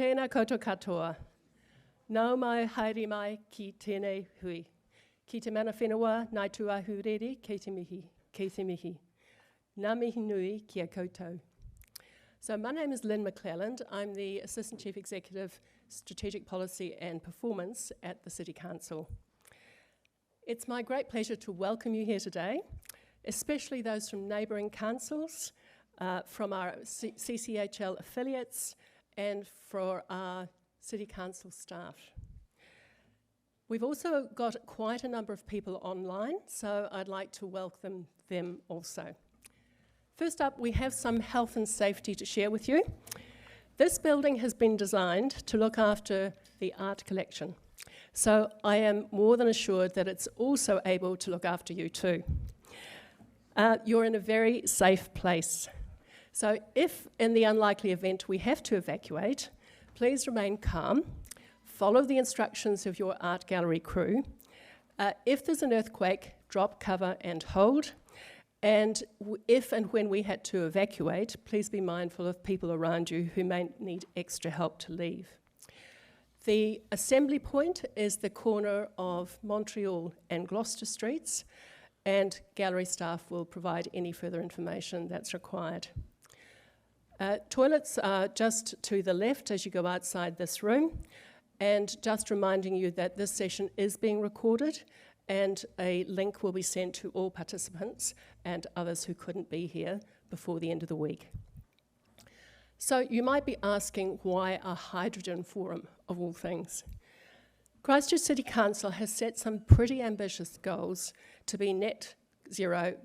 Tēnā koutou katoa. Nau mai haere mai ki tēnei hui. Ki te mana whenua, nai tu ahurere, kei te mihi, kei te mihi. Ngā mihi nui kia koutou. So my name is Lynn McClelland. I'm the Assistant Chief Executive, Strategic Policy and Performance at the City Council. It's my great pleasure to welcome you here today, especially those from neighbouring councils, from our CCHL affiliates, and for our City Council staff. We've also got quite a number of people online, so I'd like to welcome them also. First up, we have some health and safety to share with you. This building has been designed to look after the art collection, so I am more than assured that it's also able to look after you too. You're in a very safe place. So if, in the unlikely event we have to evacuate, please remain calm, follow the instructions of your art gallery crew. If there's an earthquake, drop cover and hold. And if and when we had to evacuate, please be mindful of people around you who may need extra help to leave. The assembly point is the corner of Montreal and Gloucester Streets, and gallery staff will provide any further information that's required. Toilets are just to the left as you go outside this room, and just reminding you that this session is being recorded, and a link will be sent to all participants and others who couldn't be here before the end of the week. So you might be asking, why a hydrogen forum of all things? Christchurch City Council has set some pretty ambitious goals to be net zero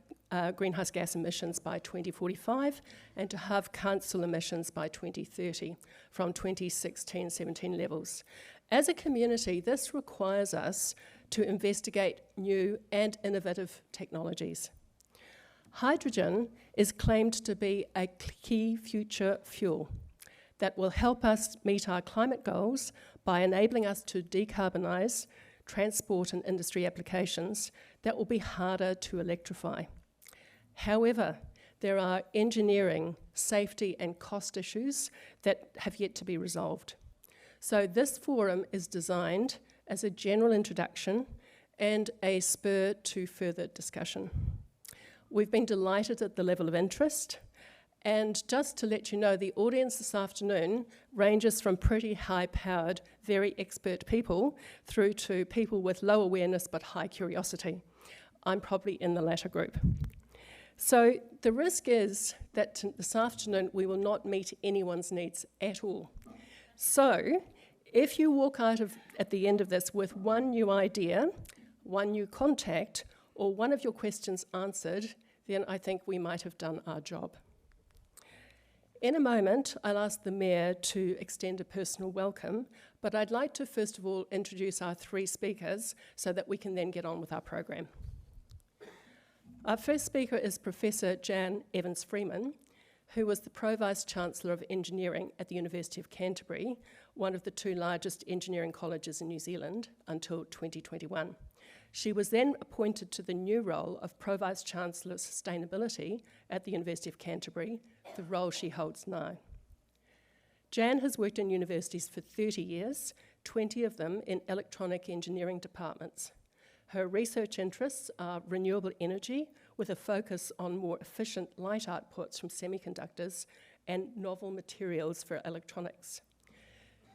greenhouse gas emissions by 2045 and to halve council emissions by 2030 from 2016-17 levels. As a community, this requires us to investigate new and innovative technologies. Hydrogen is claimed to be a key future fuel that will help us meet our climate goals by enabling us to decarbonise transport and industry applications that will be harder to electrify. However, there are engineering, safety and cost issues that have yet to be resolved. So this forum is designed as a general introduction and a spur to further discussion. We've been delighted at the level of interest, and just to let you know, the audience this afternoon ranges from pretty high-powered, very expert people through to people with low awareness but high curiosity. I'm probably in the latter group. So the risk is that this afternoon we will not meet anyone's needs at all. So if you walk out at the end of this with one new idea, one new contact, or one of your questions answered, then I think we might have done our job. In a moment, I'll ask the Mayor to extend a personal welcome, but I'd like to first of all introduce our three speakers so that we can then get on with our program. Our first speaker is Professor Jan Evans-Freeman, who was the Pro-Vice-Chancellor of Engineering at the University of Canterbury, one of the two largest engineering colleges in New Zealand, until 2021. She was then appointed to the new role of Pro-Vice-Chancellor of Sustainability at the University of Canterbury, the role she holds now. Jan has worked in universities for 30 years, 20 of them in electronic engineering departments. Her research interests are renewable energy, with a focus on more efficient light outputs from semiconductors and novel materials for electronics.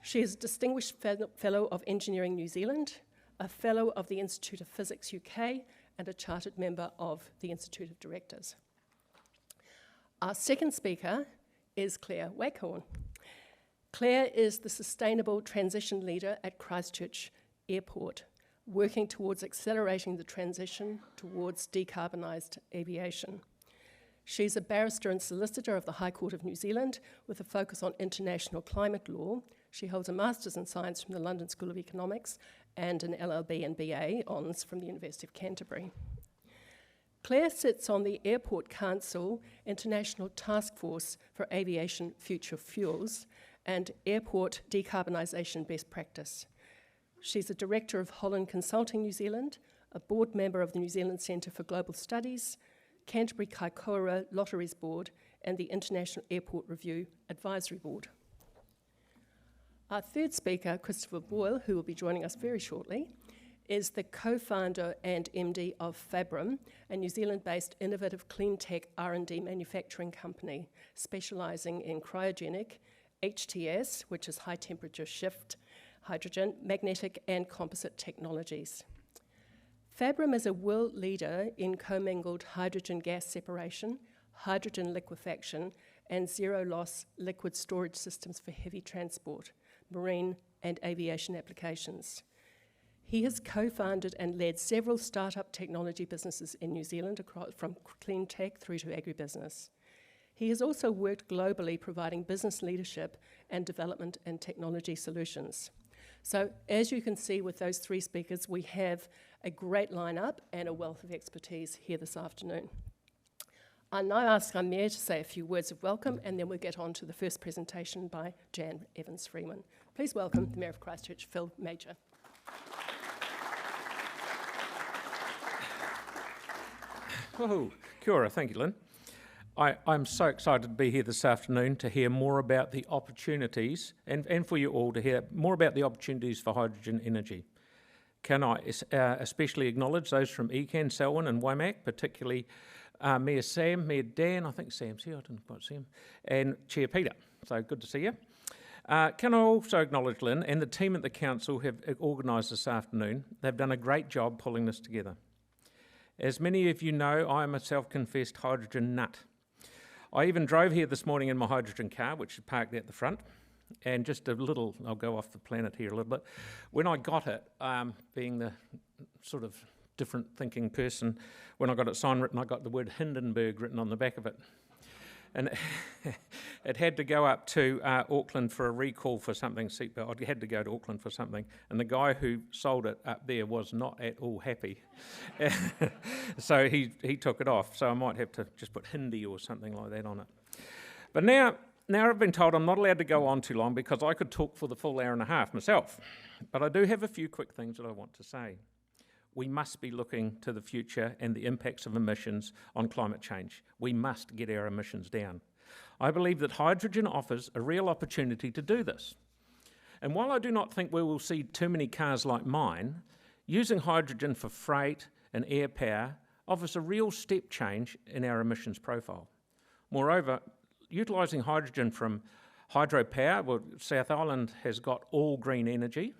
She is a Distinguished Fellow of Engineering New Zealand, a Fellow of the Institute of Physics UK, and a Chartered Member of the Institute of Directors. Our second speaker is Claire Waghorn. Claire is the Sustainable Transition Leader at Christchurch Airport, working towards accelerating the transition towards decarbonised aviation. She's a barrister and solicitor of the High Court of New Zealand with a focus on international climate law. She holds a Master's in Science from the London School of Economics and an LLB and BA Honours from the University of Canterbury. Claire sits on the Airport Council International Task Force for Aviation Future Fuels and Airport Decarbonisation Best Practice. She's a director of Holland Consulting New Zealand, a board member of the New Zealand Centre for Global Studies, Canterbury Kaikoura Lotteries Board, and the International Airport Review Advisory Board. Our third speaker, Christopher Boyle, who will be joining us very shortly, is the co-founder and MD of Fabrum, a New Zealand-based innovative clean tech R&D manufacturing company specialising in cryogenic, HTS, which is high temperature shift, hydrogen, magnetic and composite technologies. Fabrum is a world leader in commingled hydrogen gas separation, hydrogen liquefaction, and zero-loss liquid storage systems for heavy transport, marine and aviation applications. He has co-founded and led several startup technology businesses in New Zealand, from clean tech through to agribusiness. He has also worked globally providing business leadership and development and technology solutions. So as you can see with those three speakers, we have a great lineup and a wealth of expertise here this afternoon. I now ask our Mayor to say a few words of welcome, and then we'll get on to the first presentation by Jan Evans-Freeman. Please welcome the Mayor of Christchurch, Phil Major. Oh, kia ora. Thank you, Lynn. I'm so excited to be here this afternoon to hear more about the opportunities, and for you all to hear more about the opportunities for hydrogen energy. Can I especially acknowledge those from ECAN, Selwyn and Waimak, particularly Mayor Sam, Mayor Dan, I think Sam's here, I didn't quite see him, and Chair Peter. So good to see you. Can I also acknowledge Lynn and the team at the Council have organised this afternoon. They've done a great job pulling this together. As many of you know, I am a self-confessed hydrogen nut. I even drove here this morning in my hydrogen car, which is parked out the front, and just a little, I'll go off the planet here a little bit. When I got it, being the sort of different thinking person, when I got it sign written, I got the word Hindenburg written on the back of it. And it had to go up to Auckland for a recall for something, seatbelt. I had to go to Auckland for something. And the guy who sold it up there was not at all happy. So he took it off. So I might have to just put Hindi or something like that on it. But now I've been told I'm not allowed to go on too long because I could talk for the full hour and a half myself. But I do have a few quick things that I want to say. We must be looking to the future and the impacts of emissions on climate change. We must get our emissions down. I believe that hydrogen offers a real opportunity to do this. And while I do not think we will see too many cars like mine, using hydrogen for freight and air power offers a real step change in our emissions profile. Moreover, utilising hydrogen from hydropower, well, South Island has got all green energy.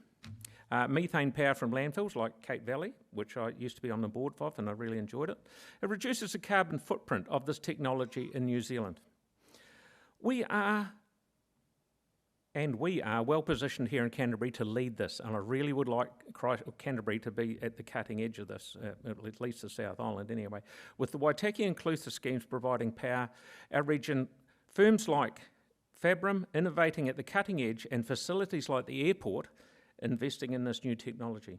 Methane power from landfills like Cape Valley, which I used to be on the board of and I really enjoyed it. It reduces the carbon footprint of this technology in New Zealand. We are well positioned here in Canterbury to lead this, and I really would like Canterbury to be at the cutting edge of this, at least the South Island anyway. With the Waitaki and Clutha schemes providing power, our region, firms like Fabrum innovating at the cutting edge, and facilities like the airport investing in this new technology.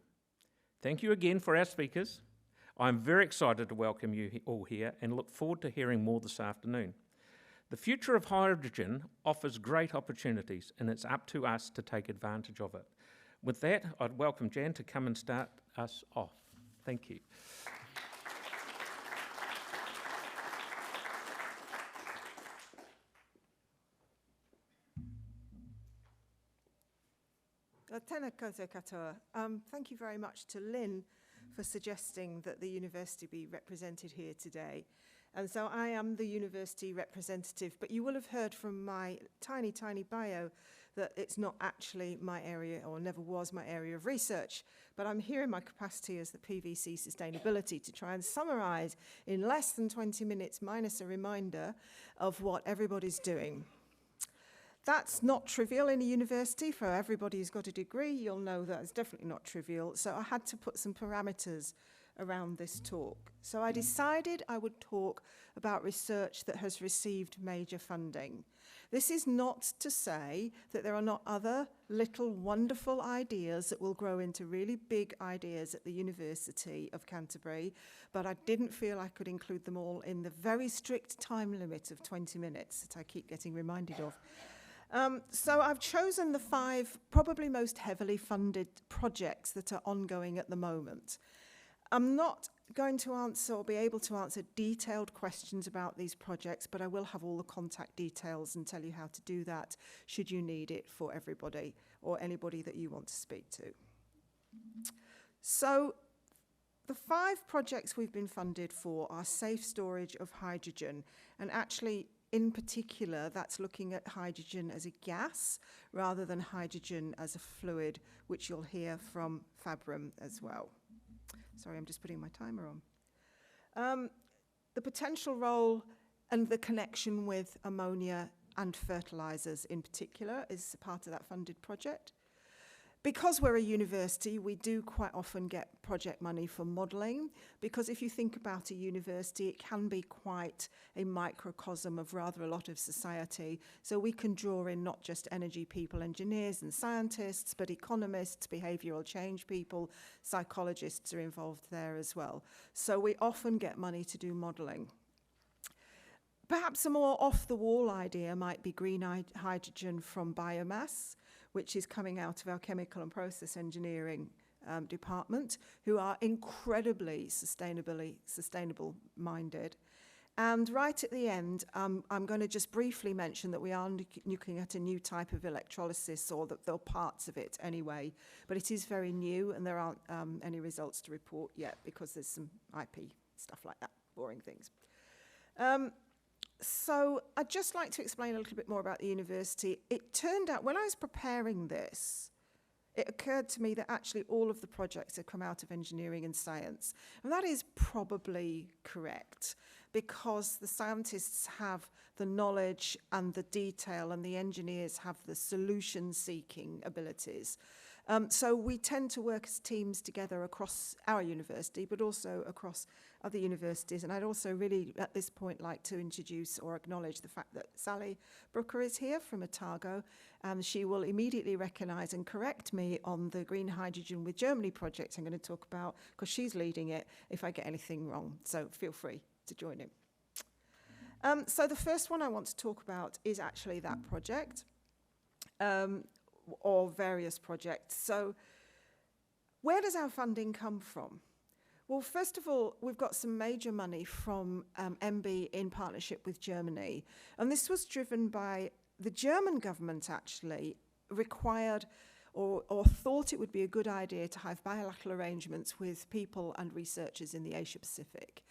Thank you again for our speakers. I'm very excited to welcome you all here and look forward to hearing more this afternoon. The future of hydrogen offers great opportunities, and it's up to us to take advantage of it. With that, I'd welcome Jan to come and start us off. Thank you. Tēnā koutou katoa. Thank you very much to Lynn for suggesting that the university be represented here today. And so I am the university representative, but you will have heard from my tiny, tiny bio that it's not actually my area, or never was my area of research, but I'm here in my capacity as the PVC Sustainability to try and summarise in less than 20 minutes, minus a reminder of what everybody's doing. That's not trivial in a university. For everybody who's got a degree, you'll know that it's definitely not trivial. So I had to put some parameters around this talk. So I decided I would talk about research that has received major funding. This is not to say that there are not other little wonderful ideas that will grow into really big ideas at the University of Canterbury, but I didn't feel I could include them all in the very strict time limit of 20 minutes that I keep getting reminded of. So I've chosen the 5 probably most heavily funded projects that are ongoing at the moment. I'm not going to answer or be able to answer detailed questions about these projects, but I will have all the contact details and tell you how to do that should you need it for everybody or anybody that you want to speak to. So the 5 projects we've been funded for are safe storage of hydrogen, and actually in particular that's looking at hydrogen as a gas rather than hydrogen as a fluid, which you'll hear from Fabrum as well. Sorry, I'm just putting my timer on. The potential role and the connection with ammonia and fertilisers in particular is part of that funded project. Because we're a university, we do quite often get project money for modelling, because if you think about a university, it can be quite a microcosm of rather a lot of society. So we can draw in not just energy people, engineers and scientists, but economists, behavioural change people, psychologists are involved there as well. So we often get money to do modelling. Perhaps a more off-the-wall idea might be green hydrogen from biomass, which is coming out of our chemical and process engineering department, who are incredibly sustainable minded. And right at the end, I'm going to just briefly mention that we are looking at a new type of electrolysis, or that there are parts of it anyway, but it is very new and there aren't any results to report yet because there's some IP stuff like that, boring things. So I'd just like to explain a little bit more about the university. It turned out, when I was preparing this, it occurred to me that actually all of the projects have come out of engineering and science. And that is probably correct, because the scientists have the knowledge and the detail, and the engineers have the solution-seeking abilities. So we tend to work as teams together across our university, but also across other universities. And I'd also really, at this point, like to introduce or acknowledge the fact that Sally Brooker is here from Otago, and she will immediately recognise and correct me on the Green Hydrogen with Germany project I'm going to talk about, because she's leading it, if I get anything wrong. So feel free to join in. So the first one I want to talk about is actually that project. Or various projects. So where does our funding come from? Well, first of all, we've got some major money from MB in partnership with Germany. And this was driven by the German government, actually, required or thought it would be a good idea to have bilateral arrangements with people and researchers in the Asia Pacific.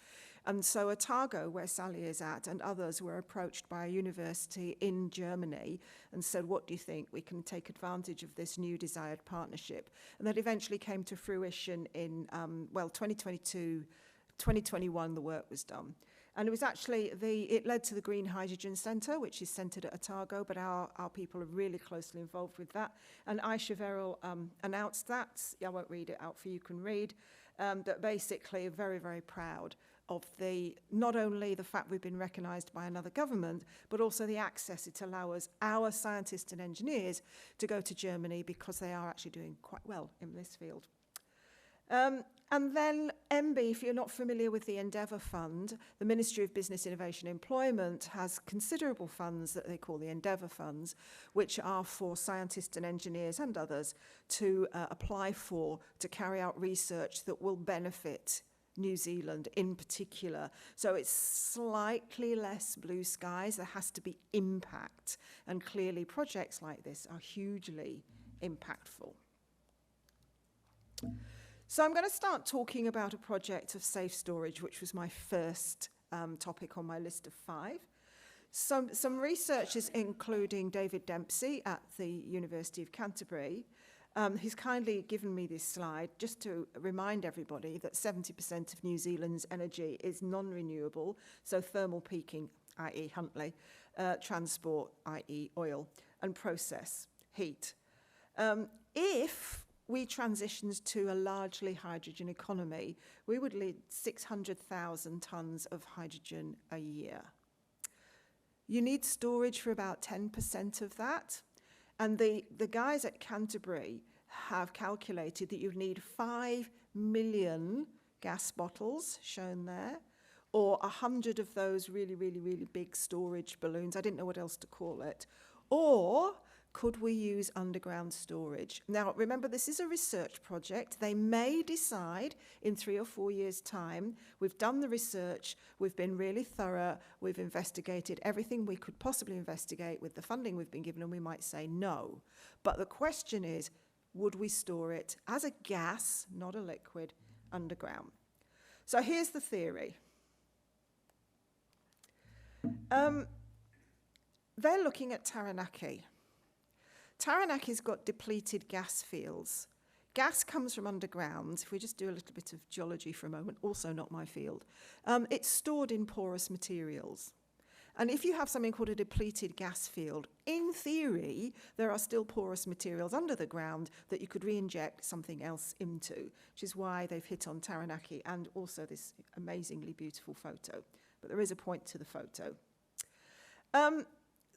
And so Otago, where Sally is at, and others were approached by a university in Germany and said, what do you think? We can take advantage of this new desired partnership. And that eventually came to fruition in, 2022, 2021, the work was done. And it was actually, it led to the Green Hydrogen Centre, which is centred at Otago, but our people are really closely involved with that. And Aisha Verrill announced that. I won't read it out for you, can read. That basically are very, very proud of not only the fact we've been recognised by another government, but also the access it allows our scientists and engineers to go to Germany, because they are actually doing quite well in this field. And then MB, if you're not familiar with the Endeavour Fund, the Ministry of Business, Innovation and Employment has considerable funds that they call the Endeavour Funds, which are for scientists and engineers and others to apply for, to carry out research that will benefit New Zealand in particular. So it's slightly less blue skies. There has to be impact. And clearly projects like this are hugely impactful. So I'm going to start talking about a project of safe storage, which was my first topic on my list of 5. Some researchers, including David Dempsey at the University of Canterbury, he's kindly given me this slide just to remind everybody that 70% of New Zealand's energy is non-renewable, so thermal peaking, i.e. Huntly, transport, i.e. oil, and process, heat. If we transitioned to a largely hydrogen economy, we would need 600,000 tonnes of hydrogen a year. You need storage for about 10% of that. And the guys at Canterbury have calculated that you need 5 million gas bottles, shown there, or 100 of those really, really, really big storage balloons. I didn't know what else to call it. Or could we use underground storage? Now, remember, this is a research project. They may decide in 3 or 4 years' time, we've done the research, we've been really thorough, we've investigated everything we could possibly investigate with the funding we've been given, and we might say no. But the question is, would we store it as a gas, not a liquid, underground? So here's the theory. They're looking at Taranaki. Taranaki's got depleted gas fields. Gas comes from underground. If we just do a little bit of geology for a moment, also not my field, it's stored in porous materials. And if you have something called a depleted gas field, in theory, there are still porous materials under the ground that you could re-inject something else into, which is why they've hit on Taranaki and also this amazingly beautiful photo. But there is a point to the photo.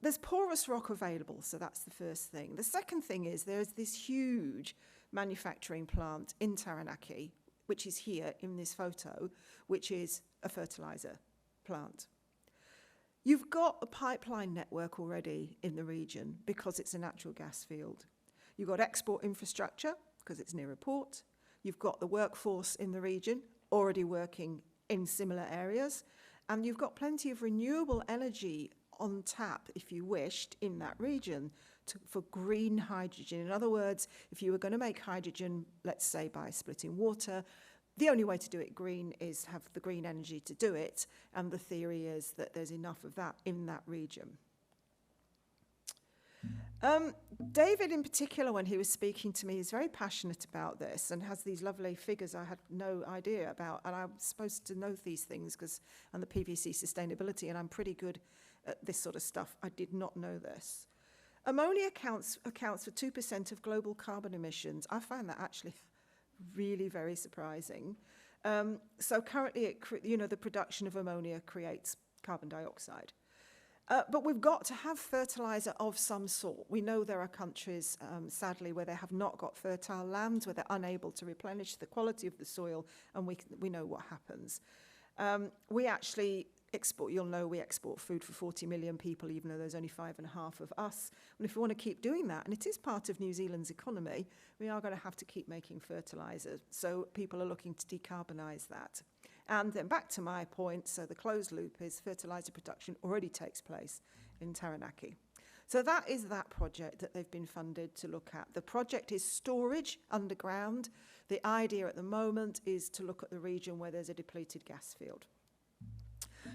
There's porous rock available, so that's the first thing. The second thing is there's this huge manufacturing plant in Taranaki, which is here in this photo, which is a fertilizer plant. You've got a pipeline network already in the region because it's a natural gas field. You've got export infrastructure because it's near a port. You've got the workforce in the region already working in similar areas. And you've got plenty of renewable energy on tap, if you wished, in that region for green hydrogen. In other words, if you were going to make hydrogen, let's say by splitting water, the only way to do it green is have the green energy to do it, and the theory is that there's enough of that in that region. David, in particular, when he was speaking to me, is very passionate about this and has these lovely figures I had no idea about, and I'm supposed to know these things because I'm the PVC sustainability, and I'm pretty good at this sort of stuff. I did not know this. Ammonia accounts for 2% of global carbon emissions. I find that actually really very surprising. So currently, the production of ammonia creates carbon dioxide. But we've got to have fertilizer of some sort. We know there are countries, sadly, where they have not got fertile lands, where they're unable to replenish the quality of the soil, and we know what happens. We actually export, you'll know we export food for 40 million people, even though there's only 5.5 of us. And if we want to keep doing that, and it is part of New Zealand's economy, we are going to have to keep making fertilizer. So people are looking to decarbonise that. And then back to my point, so the closed loop is fertilizer production already takes place in Taranaki. So that is that project that they've been funded to look at. The project is storage underground. The idea at the moment is to look at the region where there's a depleted gas field.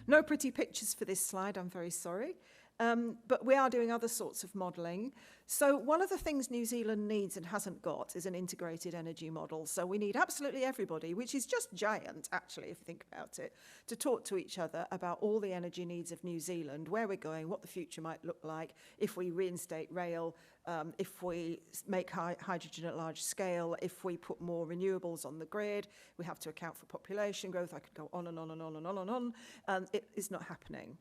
No pretty pictures for this slide, I'm very sorry. But we are doing other sorts of modelling. So one of the things New Zealand needs and hasn't got is an integrated energy model. So we need absolutely everybody, which is just giant, actually, if you think about it, to talk to each other about all the energy needs of New Zealand, where we're going, what the future might look like, if we reinstate rail, if we make hydrogen at large scale, if we put more renewables on the grid, we have to account for population growth. I could go on and on and on and on and on, and it is not happening.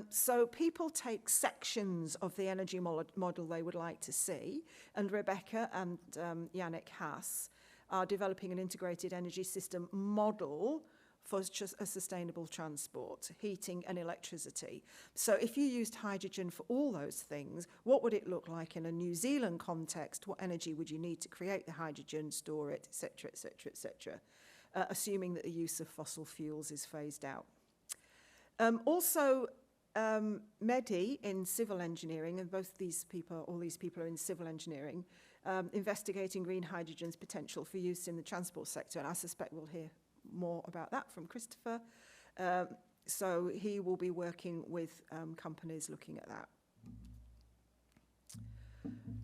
So people take sections of the energy model they would like to see, and Rebecca and Yannick Haas are developing an integrated energy system model for just a sustainable transport, heating and electricity. So if you used hydrogen for all those things, what would it look like in a New Zealand context? What energy would you need to create the hydrogen, store it, etc., etc., etc., assuming that the use of fossil fuels is phased out. Also, Medi in civil engineering, and all these people are in civil engineering, investigating green hydrogen's potential for use in the transport sector, and I suspect we'll hear more about that from Christopher. So he will be working with companies looking at that.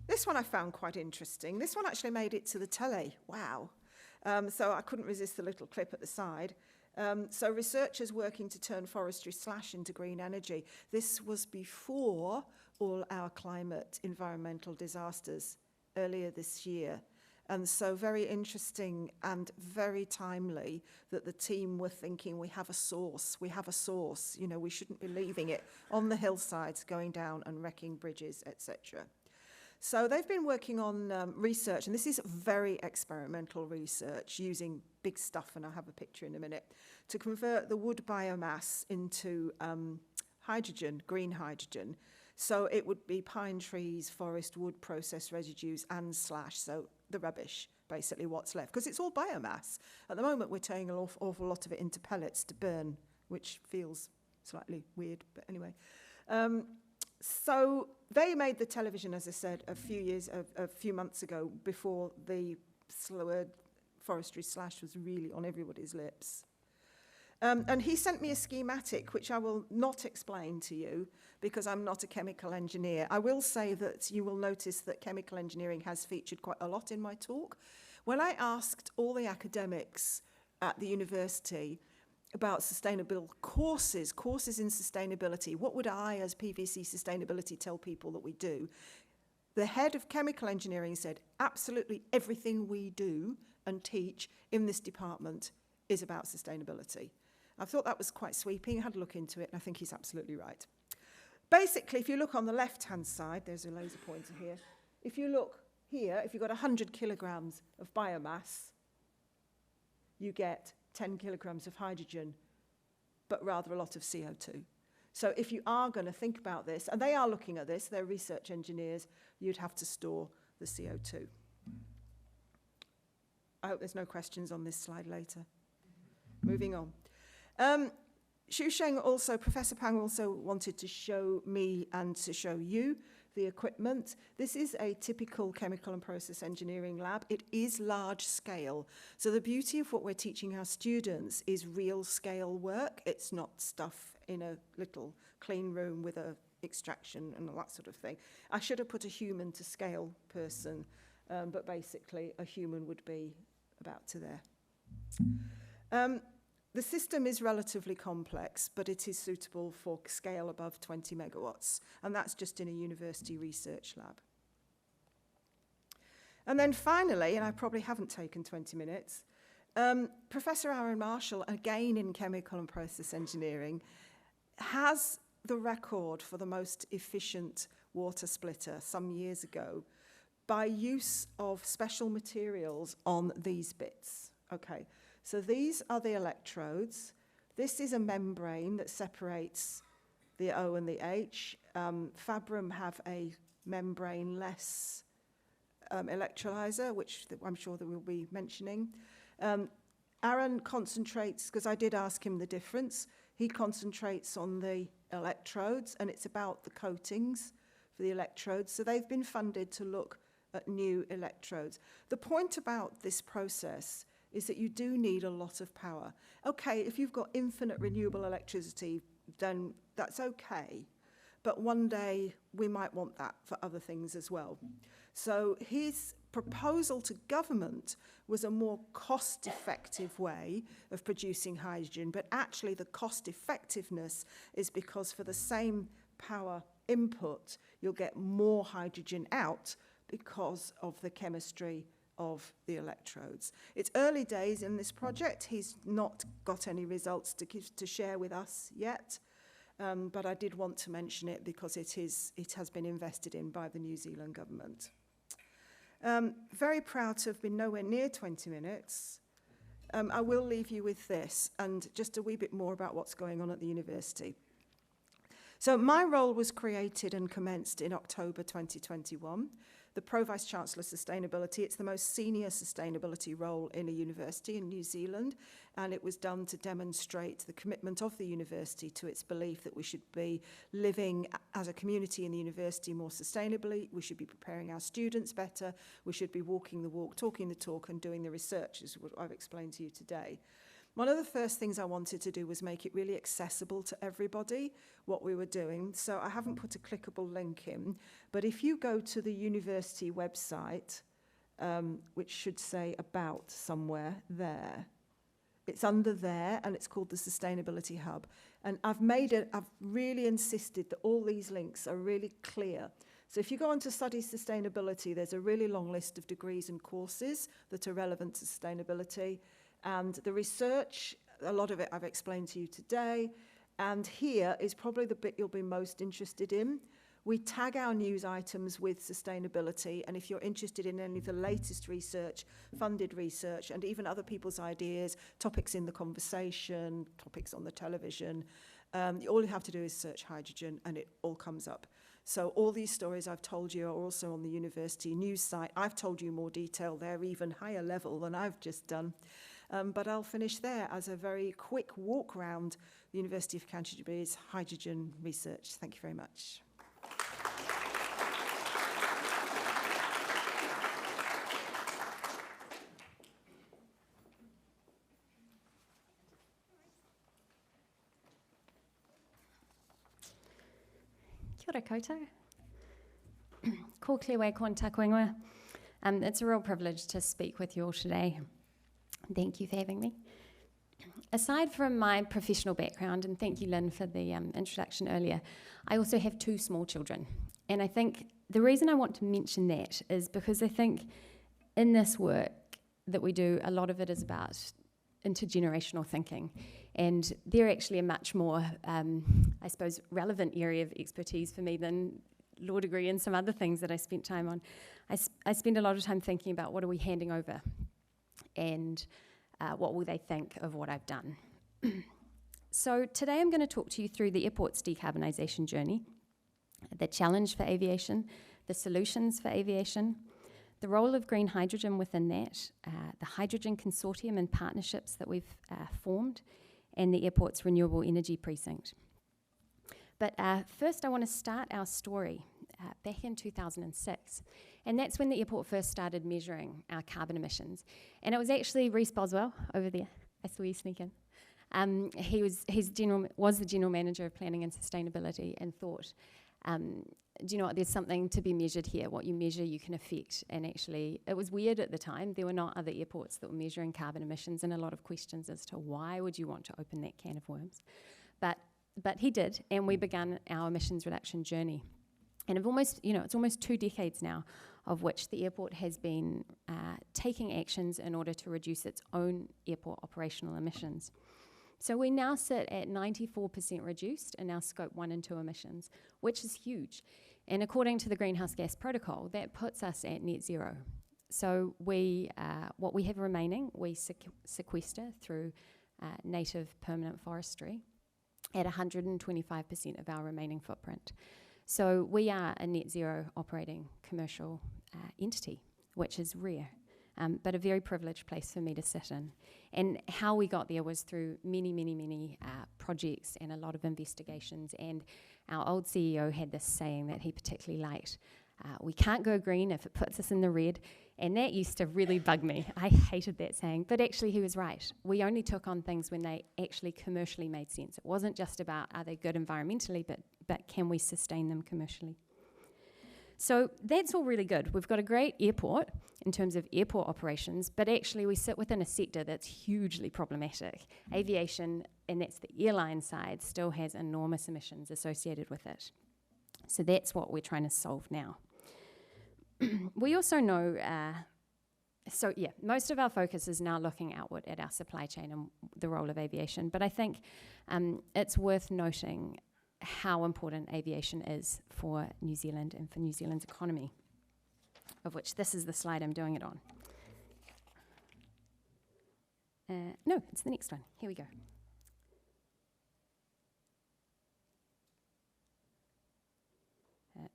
This one I found quite interesting. This one actually made it to the telly. Wow. So I couldn't resist the little clip at the side. So researchers working to turn forestry slash into green energy. This was before all our climate environmental disasters earlier this year. And so very interesting and very timely that the team were thinking we have a source, you know, we shouldn't be leaving it on the hillsides going down and wrecking bridges, etc. So they've been working on research, and this is very experimental research using big stuff, and I'll have a picture in a minute, to convert the wood biomass into hydrogen, green hydrogen. So it would be pine trees, forest, wood, processed residues, and slash, so the rubbish, basically what's left, because it's all biomass. At the moment, we're turning an awful lot of it into pellets to burn, which feels slightly weird, but anyway. So they made the television, as I said, a few months ago, before the word forestry slash was really on everybody's lips. And he sent me a schematic, which I will not explain to you, because I'm not a chemical engineer. I will say that you will notice that chemical engineering has featured quite a lot in my talk. When I asked all the academics at the university about sustainable courses in sustainability, what would I, as PVC sustainability, tell people that we do? The head of chemical engineering said, absolutely everything we do and teach in this department is about sustainability. I thought that was quite sweeping. I had a look into it, and I think he's absolutely right. Basically, if you look on the left-hand side, there's a laser pointer here. If you look here, if you've got 100 kilograms of biomass, you get 10 kilograms of hydrogen, but rather a lot of CO2. So if you are going to think about this, and they are looking at this, they're research engineers, you'd have to store the CO2. I hope there's no questions on this slide later. Moving on. Professor Pang also wanted to show me and to show you the equipment. This is a typical chemical and process engineering lab. It is large scale. So the beauty of what we're teaching our students is real scale work. It's not stuff in a little clean room with a extraction and all that sort of thing. I should have put a human to scale person, but basically a human would be about to there. The system is relatively complex, but it is suitable for scale above 20 megawatts, and that's just in a university research lab. And then finally, and I probably haven't taken 20 minutes, Professor Aaron Marshall, again in chemical and process engineering, has the record for the most efficient water splitter some years ago by use of special materials on these bits. Okay. So these are the electrodes. This is a membrane that separates the O and the H. Fabrum have a membrane-less electrolyzer, which I'm sure that we'll be mentioning. Aaron concentrates, because I did ask him the difference, he concentrates on the electrodes, and it's about the coatings for the electrodes. So they've been funded to look at new electrodes. The point about this process is that you do need a lot of power. Okay, if you've got infinite renewable electricity, then that's okay. But one day we might want that for other things as well. So his proposal to government was a more cost-effective way of producing hydrogen, but actually the cost effectiveness is because for the same power input, you'll get more hydrogen out because of the chemistry of the electrodes. It's early days in this project. He's not got any results to share with us yet, but I did want to mention it because it has been invested in by the New Zealand government. Very proud to have been nowhere near 20 minutes. I will leave you with this and just a wee bit more about what's going on at the university. So my role was created and commenced in October 2021. The Pro Vice-Chancellor Sustainability, it's the most senior sustainability role in a university in New Zealand, and it was done to demonstrate the commitment of the university to its belief that we should be living as a community in the university more sustainably, we should be preparing our students better, we should be walking the walk, talking the talk, and doing the research, is what I've explained to you today. One of the first things I wanted to do was make it really accessible to everybody, what we were doing. So I haven't put a clickable link in, but if you go to the university website, which should say about somewhere there, it's under there and it's called the Sustainability Hub. And I've really insisted that all these links are really clear. So if you go on to study sustainability, there's a really long list of degrees and courses that are relevant to sustainability. And the research, a lot of it I've explained to you today. And here is probably the bit you'll be most interested in. We tag our news items with sustainability. And if you're interested in any of the latest research, funded research, and even other people's ideas, topics in the conversation, topics on the television, all you have to do is search hydrogen and it all comes up. So all these stories I've told you are also on the university news site. I've told you more detail. They're even higher level than I've just done. But I'll finish there as a very quick walk around the University of Canterbury's hydrogen research. Thank you very much. Kia ora koutou. Ko Clewe kon taku ingoa. It's a real privilege to speak with you all today. Thank you for having me. Aside from my professional background, and thank you, Lynn, for the introduction earlier, I also have 2 small children. And I think the reason I want to mention that is because I think in this work that we do, a lot of it is about intergenerational thinking. And they're actually a much more, I suppose, relevant area of expertise for me than law degree and some other things that I spent time on. I spend a lot of time thinking about what are we handing over and what will they think of what I've done. So today I'm going to talk to you through the airport's decarbonisation journey, the challenge for aviation, the solutions for aviation, the role of green hydrogen within that, the hydrogen consortium and partnerships that we've formed, and the airport's renewable energy precinct. But first I want to start our story back in 2006. And that's when the airport first started measuring our carbon emissions. And it was actually Rhys Boswell over there. I saw you sneak in. He was the general manager of planning and sustainability and thought, do you know what, there's something to be measured here. What you measure, you can affect. And actually, it was weird at the time. There were not other airports that were measuring carbon emissions, and a lot of questions as to why would you want to open that can of worms. But he did, and we began our emissions reduction journey. And it's almost 2 decades now of which the airport has been taking actions in order to reduce its own airport operational emissions. So we now sit at 94% reduced in our scope 1 and 2 emissions, which is huge. And according to the Greenhouse Gas Protocol, that puts us at net zero. So what we have remaining, we sequester through native permanent forestry at 125% of our remaining footprint. So we are a net zero operating commercial entity, which is rare, but a very privileged place for me to sit in. And how we got there was through many projects and a lot of investigations. And our old CEO had this saying that he particularly liked, we can't go green if it puts us in the red. And that used to really bug me. I hated that saying, but actually he was right. We only took on things when they actually commercially made sense. It wasn't just about are they good environmentally, but can we sustain them commercially? So that's all really good. We've got a great airport in terms of airport operations, but actually we sit within a sector that's hugely problematic. Aviation, and that's the airline side, still has enormous emissions associated with it. So that's what we're trying to solve now. We also know, most of our focus is now looking outward at our supply chain and the role of aviation, but I think it's worth noting how important aviation is for New Zealand and for New Zealand's economy, of which this is the slide I'm doing it on. No, it's the next one. Here we go.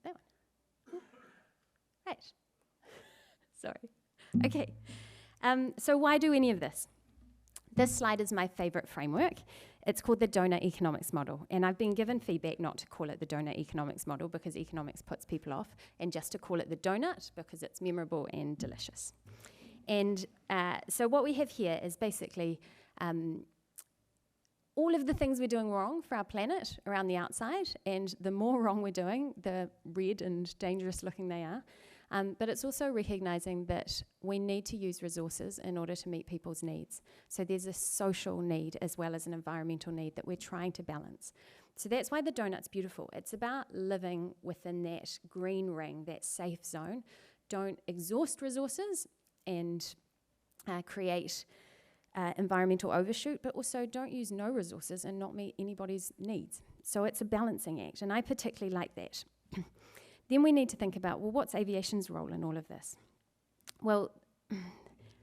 That one. Right. Sorry. Okay. So why do any of this? This slide is my favorite framework. It's called the donut economics model. And I've been given feedback not to call it the donut economics model because economics puts people off, and just to call it the donut because it's memorable and delicious. And so what we have here is basically all of the things we're doing wrong for our planet around the outside, and the more wrong we're doing, the red and dangerous looking they are. But it's also recognizing that we need to use resources in order to meet people's needs. So there's a social need as well as an environmental need that we're trying to balance. So that's why the donut's beautiful. It's about living within that green ring, that safe zone. Don't exhaust resources and create environmental overshoot, but also don't use no resources and not meet anybody's needs. So it's a balancing act, and I particularly like that. Then we need to think about, well, what's aviation's role in all of this? Well,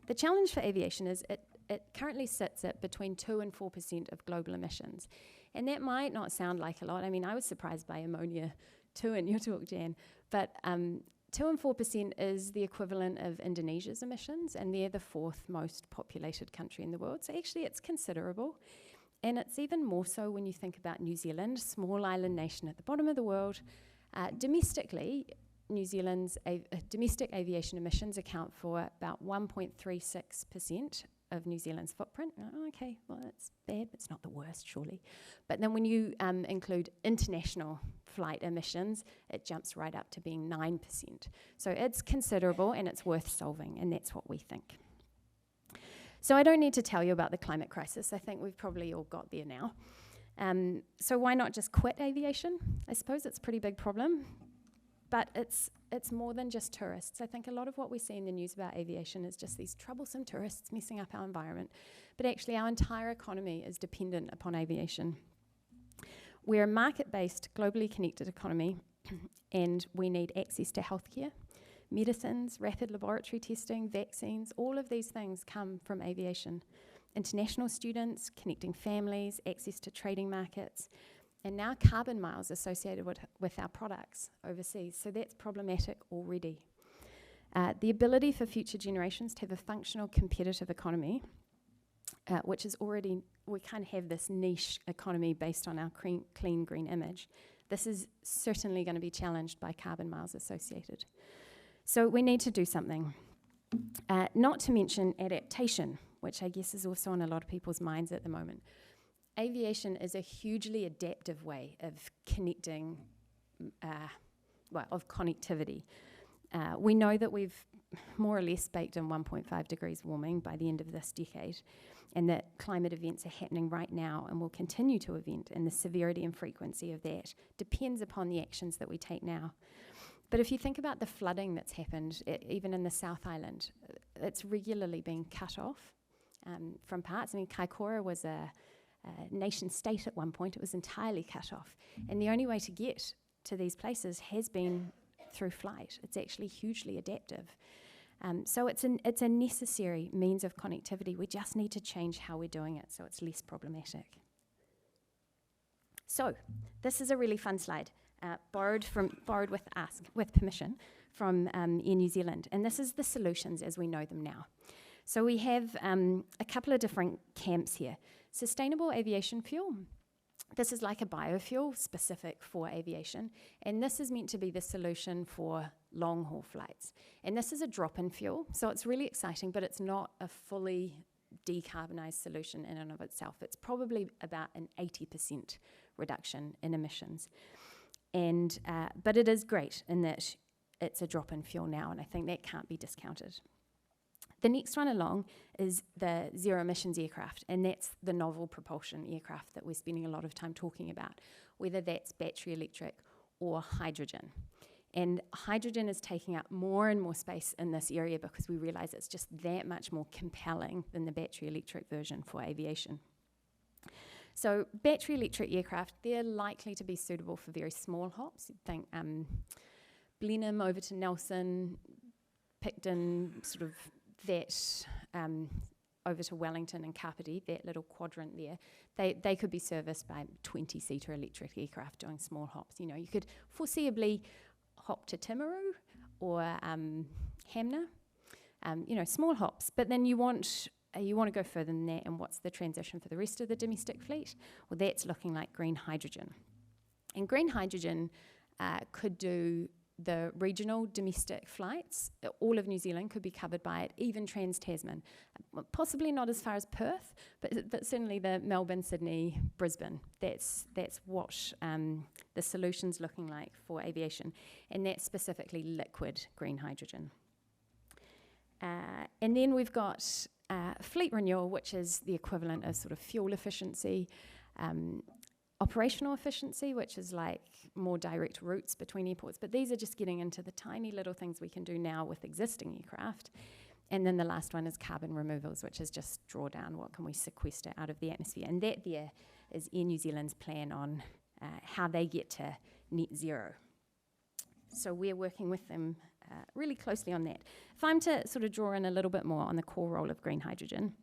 the challenge for aviation is it currently sits at between 2 and 4% of global emissions. And that might not sound like a lot. I mean, I was surprised by ammonia 2 in your talk, Jan, but 2 and 4% is the equivalent of Indonesia's emissions, and they're the 4th most populated country in the world. So actually it's considerable. And it's even more so when you think about New Zealand, small island nation at the bottom of the world. Domestically, New Zealand's domestic aviation emissions account for about 1.36% of New Zealand's footprint. Okay, well, that's bad, but it's not the worst, surely. But then when you include international flight emissions, it jumps right up to being 9%. So it's considerable and it's worth solving, and that's what we think. So I don't need to tell you about the climate crisis. I think we've probably all got there now. So why not just quit aviation? I suppose it's a pretty big problem, but it's more than just tourists. I think a lot of what we see in the news about aviation is just these troublesome tourists messing up our environment, but actually our entire economy is dependent upon aviation. We're a market-based, globally connected economy, and we need access to healthcare, medicines, rapid laboratory testing, vaccines. All of these things come from aviation. International students, connecting families, access to trading markets, and now carbon miles associated with our products overseas. So that's problematic already. The ability for future generations to have a functional, competitive economy, which is already, we kind of have this niche economy based on our clean green image. This is certainly going to be challenged by carbon miles associated. So we need to do something. Not to mention adaptation, which I guess is also on a lot of people's minds at the moment. Aviation is a hugely adaptive way of connecting, of connectivity. We know that we've more or less baked in 1.5 degrees warming by the end of this decade, and that climate events are happening right now and will continue to event, and the severity and frequency of that depends upon the actions that we take now. But if you think about the flooding that's happened, even in the South Island, it's regularly being cut off from parts. I mean, Kaikoura was a nation state at one point. It was entirely cut off. And the only way to get to these places has been through flight. It's actually hugely adaptive. So it's a necessary means of connectivity. We just need to change how we're doing it so it's less problematic. So this is a really fun slide. Borrowed with permission from Air New Zealand, and this is the solutions as we know them now. So we have a couple of different camps here. Sustainable aviation fuel. This is like a biofuel specific for aviation, and this is meant to be the solution for long-haul flights. And this is a drop-in fuel, so it's really exciting, but it's not a fully decarbonised solution in and of itself. It's probably about an 80% reduction in emissions. And but it is great in that it's a drop-in fuel now, and I think that can't be discounted. The next one along is the zero emissions aircraft, and that's the novel propulsion aircraft that we're spending a lot of time talking about, whether that's battery electric or hydrogen. And hydrogen is taking up more and more space in this area because we realise it's just that much more compelling than the battery electric version for aviation. So battery electric aircraft, they're likely to be suitable for very small hops. You'd think Blenheim over to Nelson, Picton, sort of that over to Wellington and Kapiti, that little quadrant there. They could be serviced by 20-seater electric aircraft doing small hops. You know, you could foreseeably hop to Timaru or Hamner, small hops. But then you want to go further than that, and what's the transition for the rest of the domestic fleet? Well, that's looking like green hydrogen. And green hydrogen could do the regional domestic flights. All of New Zealand could be covered by it, even Trans-Tasman. Possibly not as far as Perth, but certainly the Melbourne, Sydney, Brisbane. That's what the solution's looking like for aviation, and that's specifically liquid green hydrogen. And then we've got fleet renewal, which is the equivalent of sort of fuel efficiency, operational efficiency, which is like more direct routes between airports. But these are just getting into the tiny little things we can do now with existing aircraft. And then the last one is carbon removals, which is just draw down what can we sequester out of the atmosphere. And that there is Air New Zealand's plan on how they get to net zero. So we're working with them really closely on that. If I'm to sort of draw in a little bit more on the core role of green hydrogen,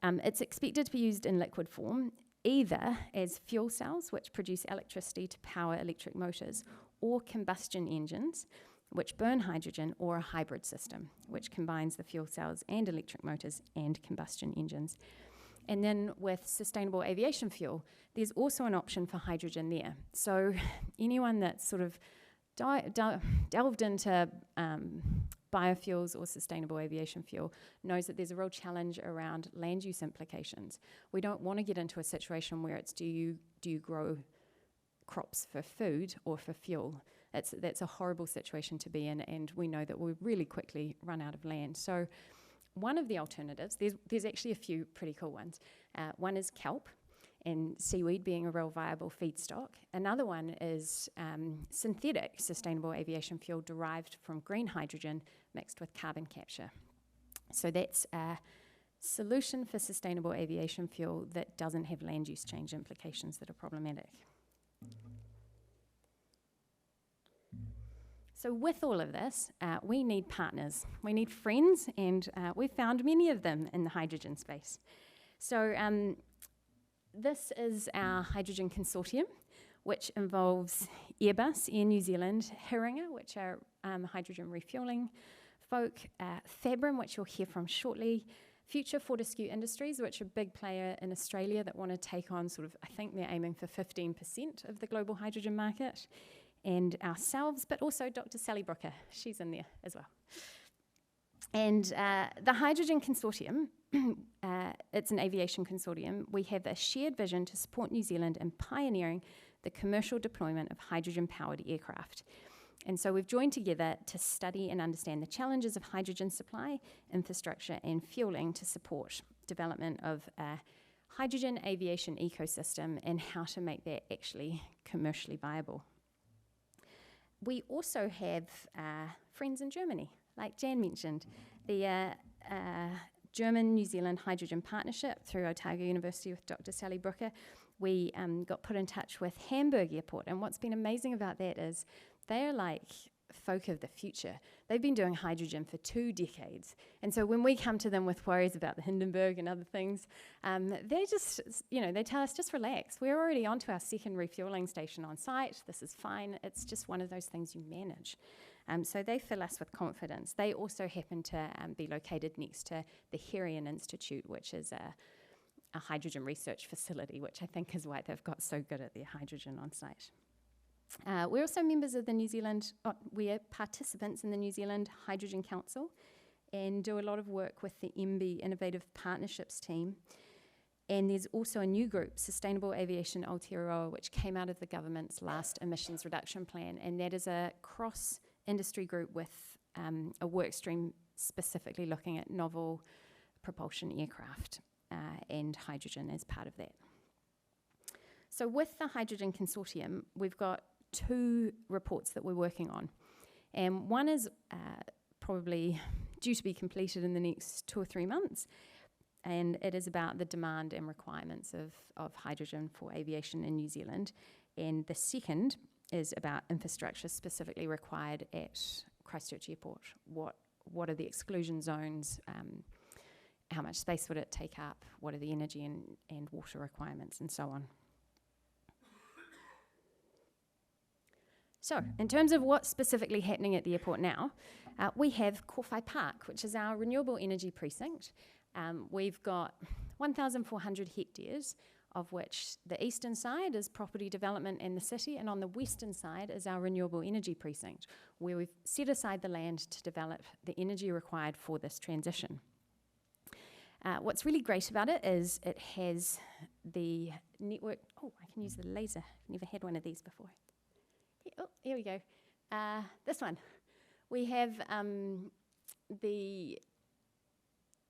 it's expected to be used in liquid form. either as fuel cells, which produce electricity to power electric motors, or combustion engines, which burn hydrogen, or a hybrid system, which combines the fuel cells and electric motors and combustion engines. And then with sustainable aviation fuel, there's also an option for hydrogen there. So anyone that's sort of delved into biofuels or sustainable aviation fuel knows that there's a real challenge around land use implications. We don't want to get into a situation where it's do you grow crops for food or for fuel. That's a horrible situation to be in, and we know that we'll really quickly run out of land. So one of the alternatives, there's actually a few pretty cool ones. One is kelp, and seaweed being a real viable feedstock. Another one is synthetic sustainable aviation fuel derived from green hydrogen mixed with carbon capture. So that's a solution for sustainable aviation fuel that doesn't have land use change implications that are problematic. So with all of this, we need partners, we need friends, and we've found many of them in the hydrogen space. So this is our hydrogen consortium, which involves Airbus, Air New Zealand, Hiringa, which are hydrogen refuelling folk, Fabrum, which you'll hear from shortly, Future Fortescue Industries, which are a big player in Australia that want to take on sort of, I think they're aiming for 15% of the global hydrogen market, and ourselves, but also Dr. Sally Brooker, she's in there as well. And the Hydrogen Consortium, it's an aviation consortium. We have a shared vision to support New Zealand in pioneering the commercial deployment of hydrogen-powered aircraft. And so we've joined together to study and understand the challenges of hydrogen supply, infrastructure, and fueling to support development of a hydrogen aviation ecosystem and how to make that actually commercially viable. We also have friends in Germany, like Jan mentioned, the German-New Zealand Hydrogen Partnership through Otago University with Dr. Sally Brooker. We got put in touch with Hamburg Airport, and what's been amazing about that is they're like folk of the future. They've been doing hydrogen for 2 decades, and so when we come to them with worries about the Hindenburg and other things, they just, they tell us, just relax. We're already onto our 2nd refueling station on site. This is fine. It's just one of those things you manage. So they fill us with confidence. They also happen to be located next to the Herian Institute, which is a hydrogen research facility, which I think is why they've got so good at their hydrogen on site. We're also members of the we're participants in the New Zealand Hydrogen Council and do a lot of work with the MB Innovative Partnerships team. And there's also a new group, Sustainable Aviation Aotearoa, which came out of the government's last emissions reduction plan, and that is a cross-industry group with a work stream specifically looking at novel propulsion aircraft and hydrogen as part of that. So with the Hydrogen Consortium, we've got 2 reports that we're working on. And one is probably due to be completed in the next 2 or 3 months. And it is about the demand and requirements of hydrogen for aviation in New Zealand. And the second is about infrastructure specifically required at Christchurch Airport. What are the exclusion zones? How much space would it take up? What are the energy and water requirements, and so on. So, in terms of what's specifically happening at the airport now, we have Kowhai Park, which is our renewable energy precinct. We've got 1,400 hectares, of which the eastern side is property development and the city, and on the western side is our renewable energy precinct, where we've set aside the land to develop the energy required for this transition. What's really great about it is it has the network. Oh, I can use the laser. I've never had one of these before. Oh, here we go. This one. We have the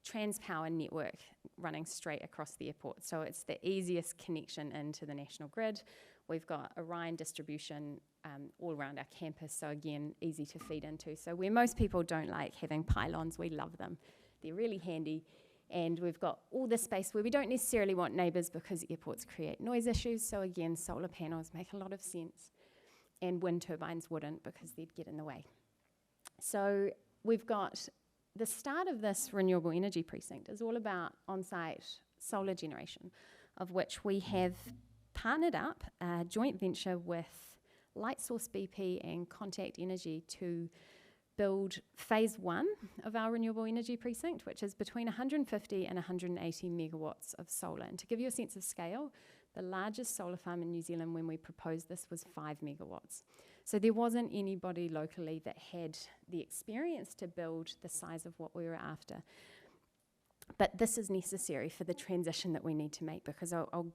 Transpower network running straight across the airport. So it's the easiest connection into the national grid. We've got Orion distribution all around our campus, so again, easy to feed into. So where most people don't like having pylons, we love them. They're really handy. And we've got all this space where we don't necessarily want neighbours because airports create noise issues. So again, solar panels make a lot of sense. And wind turbines wouldn't because they'd get in the way. So we've got the start of this renewable energy precinct is all about on-site solar generation. of which we have partnered up a joint venture with Lightsource BP and Contact Energy to build phase 1 of our renewable energy precinct, which is between 150 and 180 megawatts of solar. And to give you a sense of scale, the largest solar farm in New Zealand when we proposed this was 5 megawatts. So there wasn't anybody locally that had the experience to build the size of what we were after. But this is necessary for the transition that we need to make, because I'll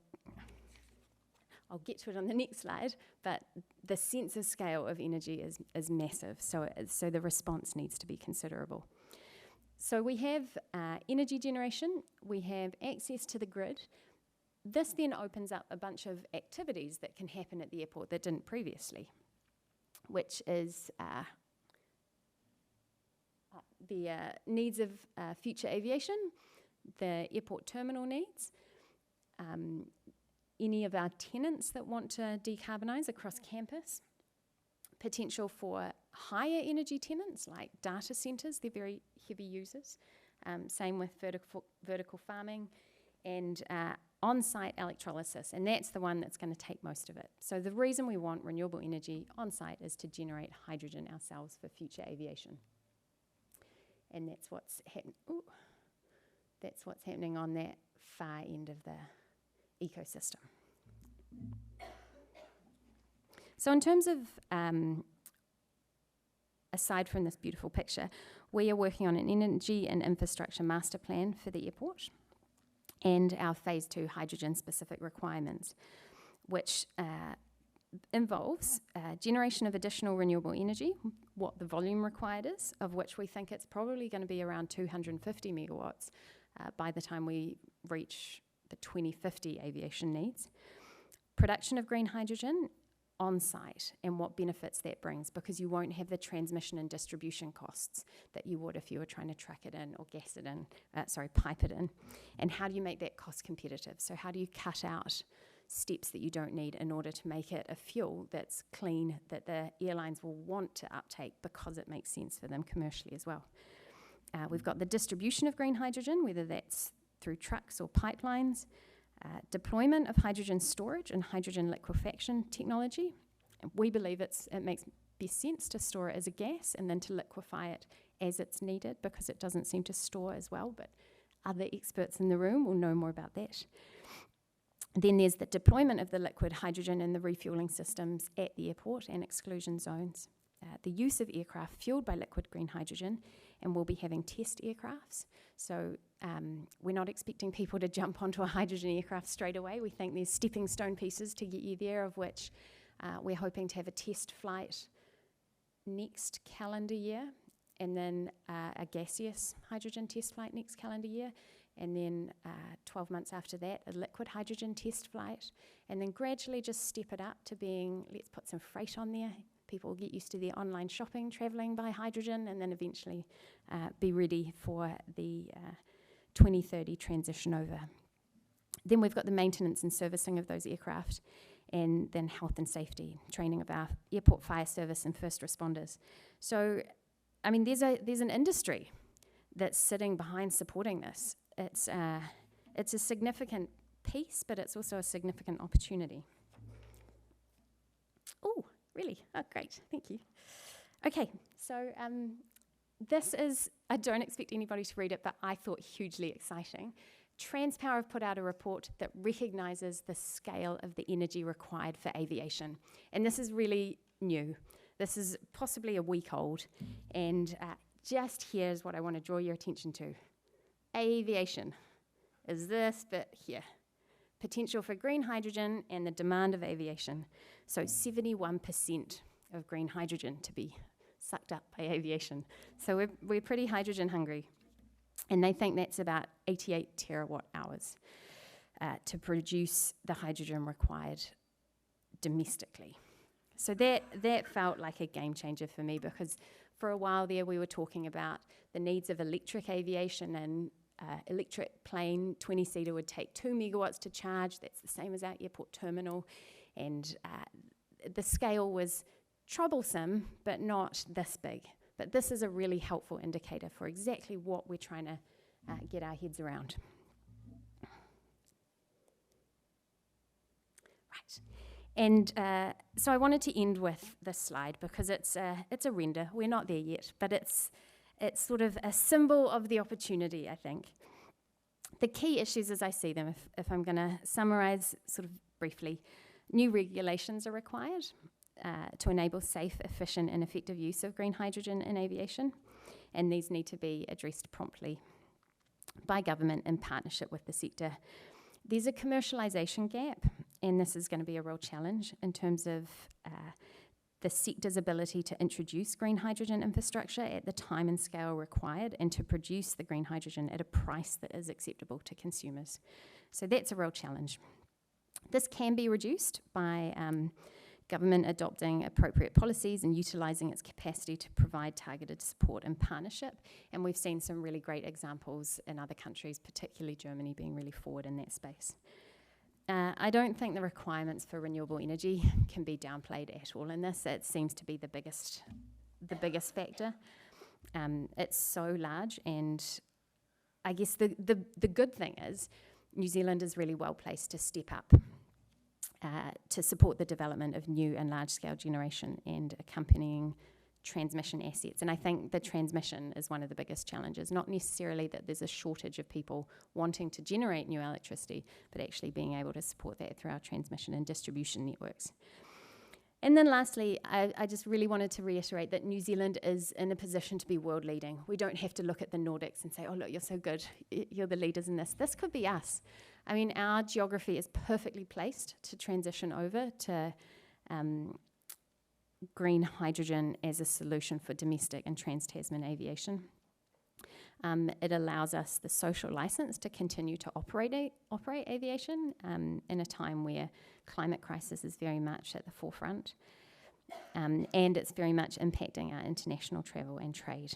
get to it on the next slide, but the sense of scale of energy is massive, so the response needs to be considerable. So we have energy generation, we have access to the grid. This then opens up a bunch of activities that can happen at the airport that didn't previously, which is the needs of future aviation, the airport terminal needs, any of our tenants that want to decarbonise across campus, potential for higher energy tenants like data centres, they're very heavy users, same with vertical farming, and on-site electrolysis, and that's the one that's going to take most of it. So the reason we want renewable energy on-site is to generate hydrogen ourselves for future aviation. And that's what's happening on that far end of the ecosystem. So in terms of, aside from this beautiful picture, we are working on an energy and infrastructure master plan for the airport and our phase 2 hydrogen specific requirements, which involves generation of additional renewable energy, what the volume required is, of which we think it's probably going to be around 250 megawatts by the time we reach the 2050 aviation needs. Production of green hydrogen on site and what benefits that brings, because you won't have the transmission and distribution costs that you would if you were trying to truck it in or pipe it in. And how do you make that cost competitive? So how do you cut out steps that you don't need in order to make it a fuel that's clean, that the airlines will want to uptake because it makes sense for them commercially as well. We've got the distribution of green hydrogen, whether that's through trucks or pipelines, deployment of hydrogen storage and hydrogen liquefaction technology. And we believe it makes best sense to store it as a gas and then to liquefy it as it's needed, because it doesn't seem to store as well, but other experts in the room will know more about that. Then there's the deployment of the liquid hydrogen in the refueling systems at the airport and exclusion zones. The use of aircraft fueled by liquid green hydrogen, and we'll be having test aircrafts. So we're not expecting people to jump onto a hydrogen aircraft straight away. We think there's stepping stone pieces to get you there, of which we're hoping to have a test flight next calendar year, and then a gaseous hydrogen test flight next calendar year, and then 12 months after that, a liquid hydrogen test flight, and then gradually just step it up to being, let's put some freight on there. People get used to their online shopping, travelling by hydrogen, and then eventually be ready for the 2030 transition over. Then we've got the maintenance and servicing of those aircraft, and then health and safety, training of our airport fire service and first responders. So, I mean, there's an industry that's sitting behind supporting this. It's a significant piece, but it's also a significant opportunity. Oh, really? Oh, great, thank you. Okay, so this is, I don't expect anybody to read it, but I thought hugely exciting. Transpower have put out a report that recognises the scale of the energy required for aviation. And this is really new. This is possibly a week old. And just here's what I want to draw your attention to. Aviation is this bit here. Potential for green hydrogen and the demand of aviation. So 71% of green hydrogen to be sucked up by aviation. So we're pretty hydrogen hungry. And they think that's about 88 terawatt hours to produce the hydrogen required domestically. So that felt like a game changer for me, because for a while there we were talking about the needs of electric aviation, and electric plane 20-seater would take 2 megawatts to charge. That's the same as our airport terminal. And the scale was troublesome, but not this big. But this is a really helpful indicator for exactly what we're trying to get our heads around. Right. And so I wanted to end with this slide because it's a render. We're not there yet, but it's sort of a symbol of the opportunity, I think. The key issues as I see them, if I'm going to summarise sort of briefly, new regulations are required to enable safe, efficient and effective use of green hydrogen in aviation, and these need to be addressed promptly by government in partnership with the sector. There's a commercialisation gap, and this is going to be a real challenge in terms of the sector's ability to introduce green hydrogen infrastructure at the time and scale required and to produce the green hydrogen at a price that is acceptable to consumers. So that's a real challenge. This can be reduced by government adopting appropriate policies and utilising its capacity to provide targeted support and partnership. And we've seen some really great examples in other countries, particularly Germany being really forward in that space. I don't think the requirements for renewable energy can be downplayed at all in this. It seems to be the biggest factor. It's so large, and I guess the good thing is New Zealand is really well placed to step up to support the development of new and large-scale generation and accompanying transmission assets. And I think the transmission is one of the biggest challenges, not necessarily that there's a shortage of people wanting to generate new electricity, but actually being able to support that through our transmission and distribution networks. And then lastly, I just really wanted to reiterate that New Zealand is in a position to be world leading. We don't have to look at the Nordics and say, oh, look, you're so good, you're the leaders in this. This could be us. I mean, our geography is perfectly placed to transition over to green hydrogen as a solution for domestic and trans-Tasman aviation. It allows us the social license to continue to operate aviation in a time where climate crisis is very much at the forefront, and it's very much impacting our international travel and trade.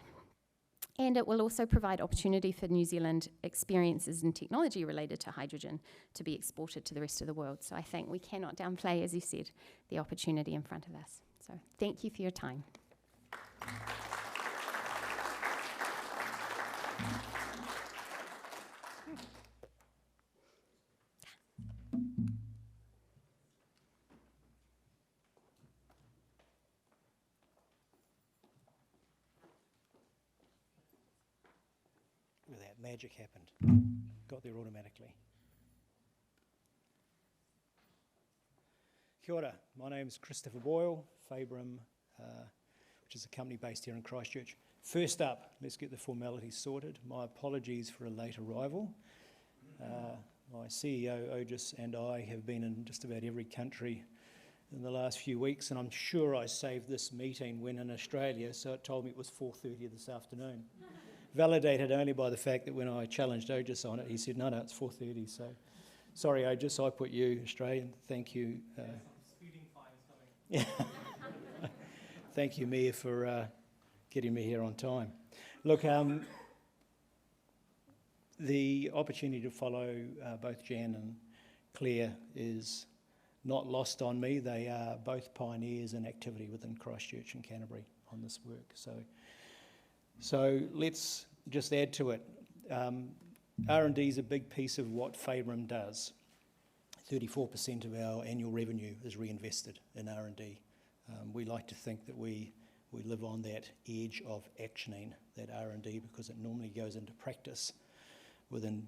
And it will also provide opportunity for New Zealand experiences and technology related to hydrogen to be exported to the rest of the world. So I think we cannot downplay, as you said, the opportunity in front of us. So thank you for your time. Where that magic happened. Got there automatically. Kia ora, my name is Christopher Boyle, Fabrum, which is a company based here in Christchurch. First up, let's get the formalities sorted. My apologies for a late arrival. My CEO, Ogis, and I have been in just about every country in the last few weeks, and I'm sure I saved this meeting when in Australia, so it told me it was 4:30 this afternoon. Validated only by the fact that when I challenged Ogis on it, he said, no, it's 4:30, so sorry, Ogis, I put you Australian. Thank you. Speeding fines coming. Thank you, Mia, for getting me here on time. Look, the opportunity to follow both Jan and Claire is not lost on me. They are both pioneers in activity within Christchurch and Canterbury on this work. So let's just add to it. R&D is a big piece of what Fabrum does. 34% of our annual revenue is reinvested in R&D. We like to think that we live on that edge of actioning that R&D because it normally goes into practice within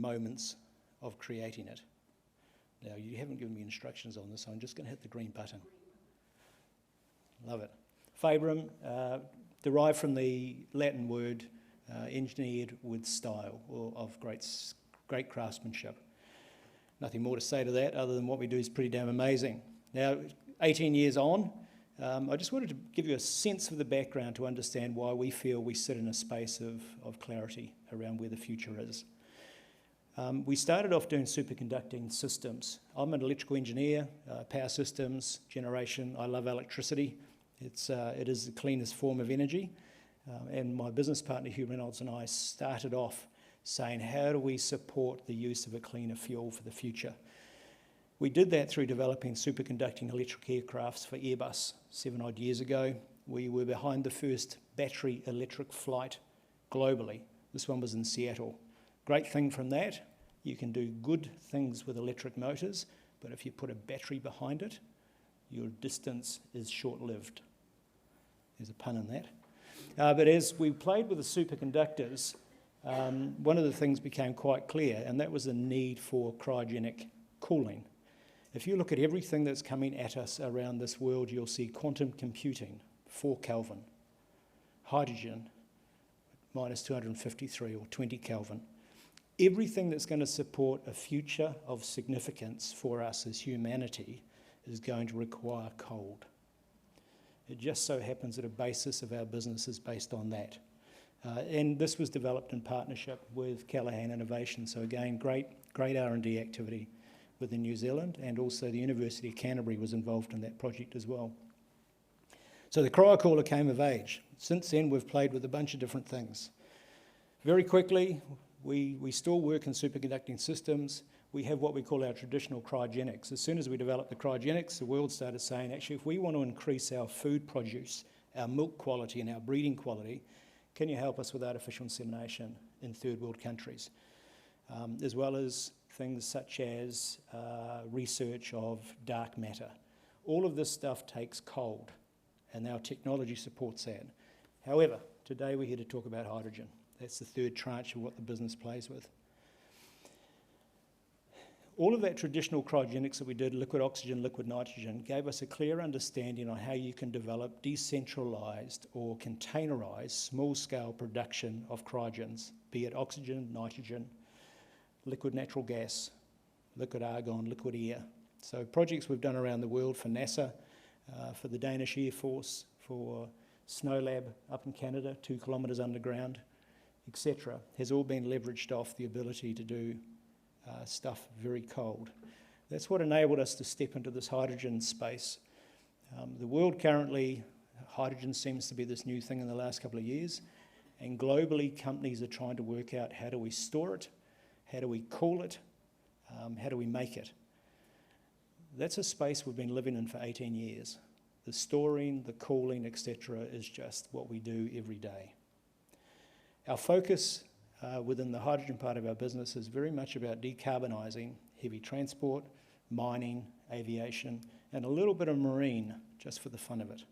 moments of creating it. Now, you haven't given me instructions on this, so I'm just going to hit the green button. Love it. Fabrum, derived from the Latin word engineered with style, or of great craftsmanship. Nothing more to say to that other than what we do is pretty damn amazing. Now, 18 years on, I just wanted to give you a sense of the background to understand why we feel we sit in a space of clarity around where the future is. We started off doing superconducting systems. I'm an electrical engineer, power systems, generation. I love electricity. It is the cleanest form of energy. And my business partner, Hugh Reynolds, and I started off saying, how do we support the use of a cleaner fuel for the future? We did that through developing superconducting electric aircrafts for Airbus 7 odd years ago. We were behind the first battery electric flight globally. This one was in Seattle. Great thing from that, you can do good things with electric motors, but if you put a battery behind it, your distance is short-lived. There's a pun in that. But as we played with the superconductors, one of the things became quite clear, and that was the need for cryogenic cooling. If you look at everything that's coming at us around this world, you'll see quantum computing, 4 Kelvin, hydrogen, minus 253 or 20 Kelvin. Everything that's going to support a future of significance for us as humanity is going to require cold. It just so happens that a basis of our business is based on that. And this was developed in partnership with Callaghan Innovation. So again, great R&D activity within New Zealand, and also the University of Canterbury was involved in that project as well. So the cryocooler came of age. Since then, we've played with a bunch of different things. Very quickly, we still work in superconducting systems. We have what we call our traditional cryogenics. As soon as we developed the cryogenics, the world started saying, actually, if we want to increase our food produce, our milk quality and our breeding quality, can you help us with artificial insemination in third world countries? As well as things such as research of dark matter. All of this stuff takes cold, and our technology supports that. However, today we're here to talk about hydrogen. That's the third tranche of what the business plays with. All of that traditional cryogenics that we did, liquid oxygen, liquid nitrogen, gave us a clear understanding on how you can develop decentralized or containerized small-scale production of cryogens, be it oxygen, nitrogen, liquid natural gas, liquid argon, liquid air. So projects we've done around the world for NASA, for the Danish Air Force, for SNOLAB up in Canada, 2 kilometres underground, etc., has all been leveraged off the ability to do stuff very cold. That's what enabled us to step into this hydrogen space. The world currently, hydrogen seems to be this new thing in the last couple of years, and globally companies are trying to work out how do we store it, how do we cool it, how do we make it. That's a space we've been living in for 18 years. The storing, the cooling, etc. is just what we do every day. Our focus within the hydrogen part of our business is very much about decarbonising heavy transport, mining, aviation, and a little bit of marine, just for the fun of it.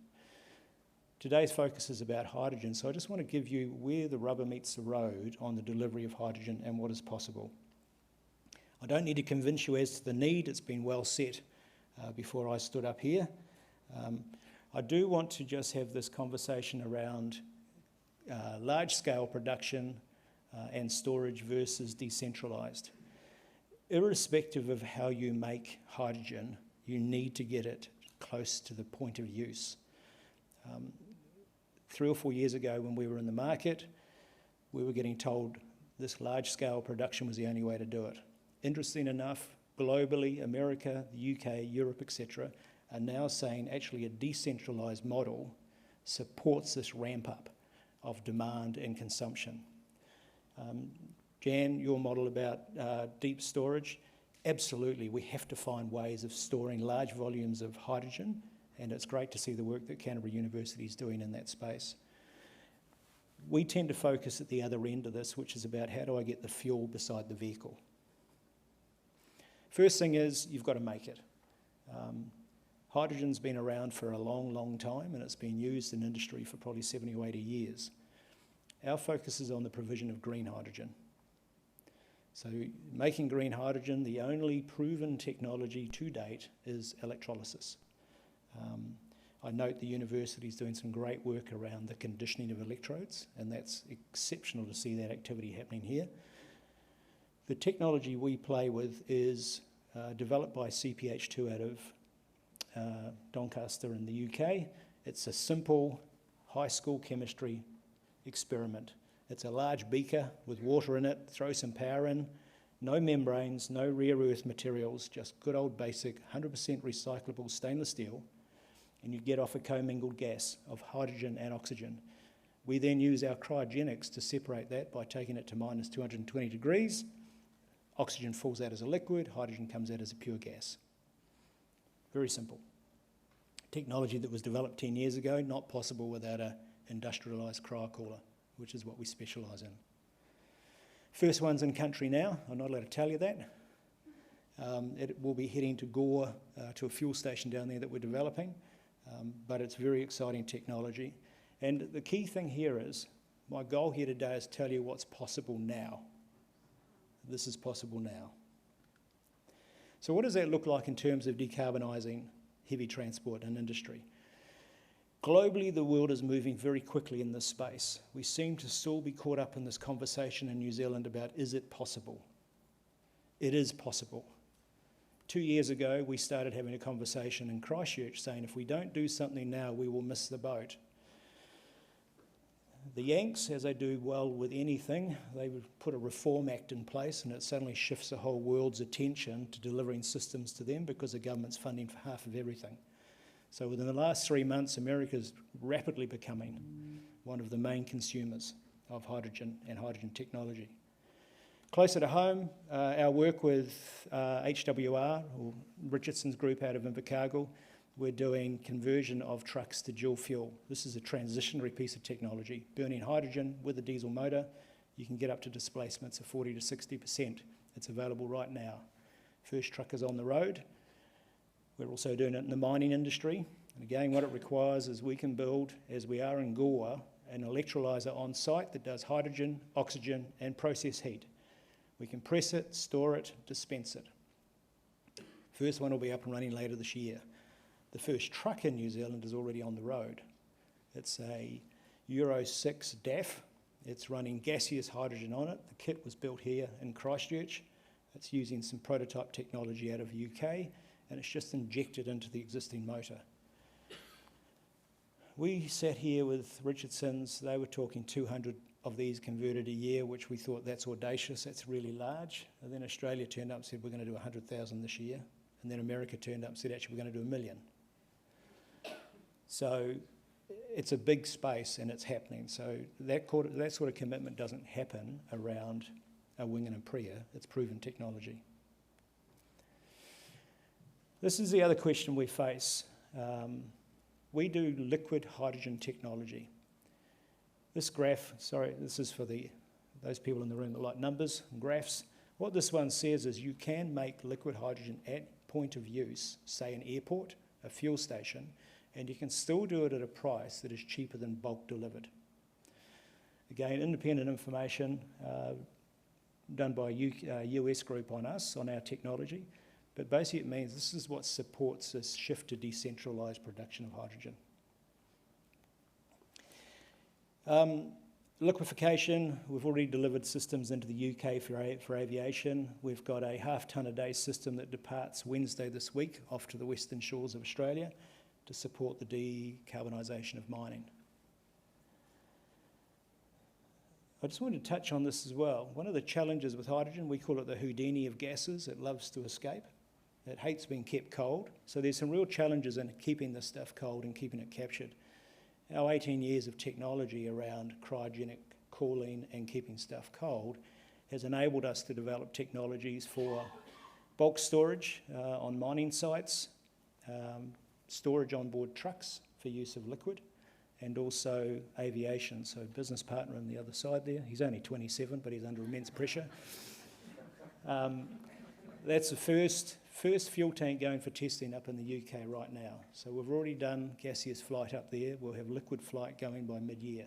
Today's focus is about hydrogen, so I just want to give you where the rubber meets the road on the delivery of hydrogen and what is possible. I don't need to convince you as to the need, it's been well set before I stood up here. I do want to just have this conversation around large-scale production and storage versus decentralised. Irrespective of how you make hydrogen, you need to get it close to the point of use. 3 or 4 years ago when we were in the market, we were getting told this large-scale production was the only way to do it. Interesting enough, globally, America, the UK, Europe, etc., are now saying actually a decentralised model supports this ramp-up of demand and consumption. Jan, your model about deep storage, absolutely, we have to find ways of storing large volumes of hydrogen, and it's great to see the work that Canterbury University is doing in that space. We tend to focus at the other end of this, which is about how do I get the fuel beside the vehicle. First thing is, you've got to make it. Hydrogen's been around for a long, long time, and it's been used in industry for probably 70 or 80 years. Our focus is on the provision of green hydrogen. So making green hydrogen, the only proven technology to date is electrolysis. I note the university is doing some great work around the conditioning of electrodes, and that's exceptional to see that activity happening here. The technology we play with is developed by CPH2 out of Doncaster in the UK. It's a simple high school chemistry experiment. It's a large beaker with water in it, throw some power in, no membranes, no rare earth materials, just good old basic 100% recyclable stainless steel, and you get off a commingled gas of hydrogen and oxygen. We then use our cryogenics to separate that by taking it to minus 220 degrees. Oxygen falls out as a liquid, hydrogen comes out as a pure gas. Very simple. Technology that was developed 10 years ago, not possible without an industrialised cryocooler, which is what we specialise in. First one's in country now, I'm not allowed to tell you that. It will be heading to Gore, to a fuel station down there that we're developing, but it's very exciting technology. And the key thing here is, my goal here today is to tell you what's possible now. This is possible now. So what does that look like in terms of decarbonising heavy transport and industry? Globally, the world is moving very quickly in this space. We seem to still be caught up in this conversation in New Zealand about, is it possible? It is possible. 2 years ago, we started having a conversation in Christchurch saying, if we don't do something now, we will miss the boat. The Yanks, as they do well with anything, they would put a Reform Act in place, and it suddenly shifts the whole world's attention to delivering systems to them because the government's funding for half of everything. So within the last 3 months, America's rapidly becoming one of the main consumers of hydrogen and hydrogen technology. Closer to home, our work with HWR, or Richardson's group out of Invercargill, we're doing conversion of trucks to dual fuel. This is a transitionary piece of technology. Burning hydrogen with a diesel motor, you can get up to displacements of 40 to 60%. It's available right now. First truck is on the road. We're also doing it in the mining industry. And again, what it requires is we can build, as we are in Gore, an electrolyser on site that does hydrogen, oxygen, and process heat. We can press it, store it, dispense it. First one will be up and running later this year. The first truck in New Zealand is already on the road. It's a Euro 6 DAF. It's running gaseous hydrogen on it. The kit was built here in Christchurch. It's using some prototype technology out of the UK, and it's just injected into the existing motor. We sat here with Richardson's. They were talking 200 of these converted a year, which we thought that's audacious, that's really large. And then Australia turned up and said, we're going to do 100,000 this year. And then America turned up and said, actually, we're going to do 1 million. So it's a big space and it's happening. So that sort of commitment doesn't happen around a Wing and a Priya. It's proven technology. This is the other question we face. We do liquid hydrogen technology. This graph, sorry, this is for those people in the room that like numbers and graphs. What this one says is you can make liquid hydrogen at point of use, say an airport, a fuel station, and you can still do it at a price that is cheaper than bulk delivered. Again, independent information done by a US group on us, on our technology, but basically it means this is what supports this shift to decentralised production of hydrogen. Liquefaction, we've already delivered systems into the UK for aviation. We've got a half-tonne a day system that departs Wednesday this week off to the western shores of Australia to support the decarbonisation of mining. I just wanted to touch on this as well. One of the challenges with hydrogen, we call it the Houdini of gases. It loves to escape. It hates being kept cold. So there's some real challenges in keeping this stuff cold and keeping it captured. Our 18 years of technology around cryogenic cooling and keeping stuff cold has enabled us to develop technologies for bulk storage on mining sites, storage on board trucks for use of liquid, and also aviation. So business partner on the other side there, he's only 27, but he's under immense pressure. That's the first fuel tank going for testing up in the UK right now. So we've already done gaseous flight up there. We'll have liquid flight going by mid-year.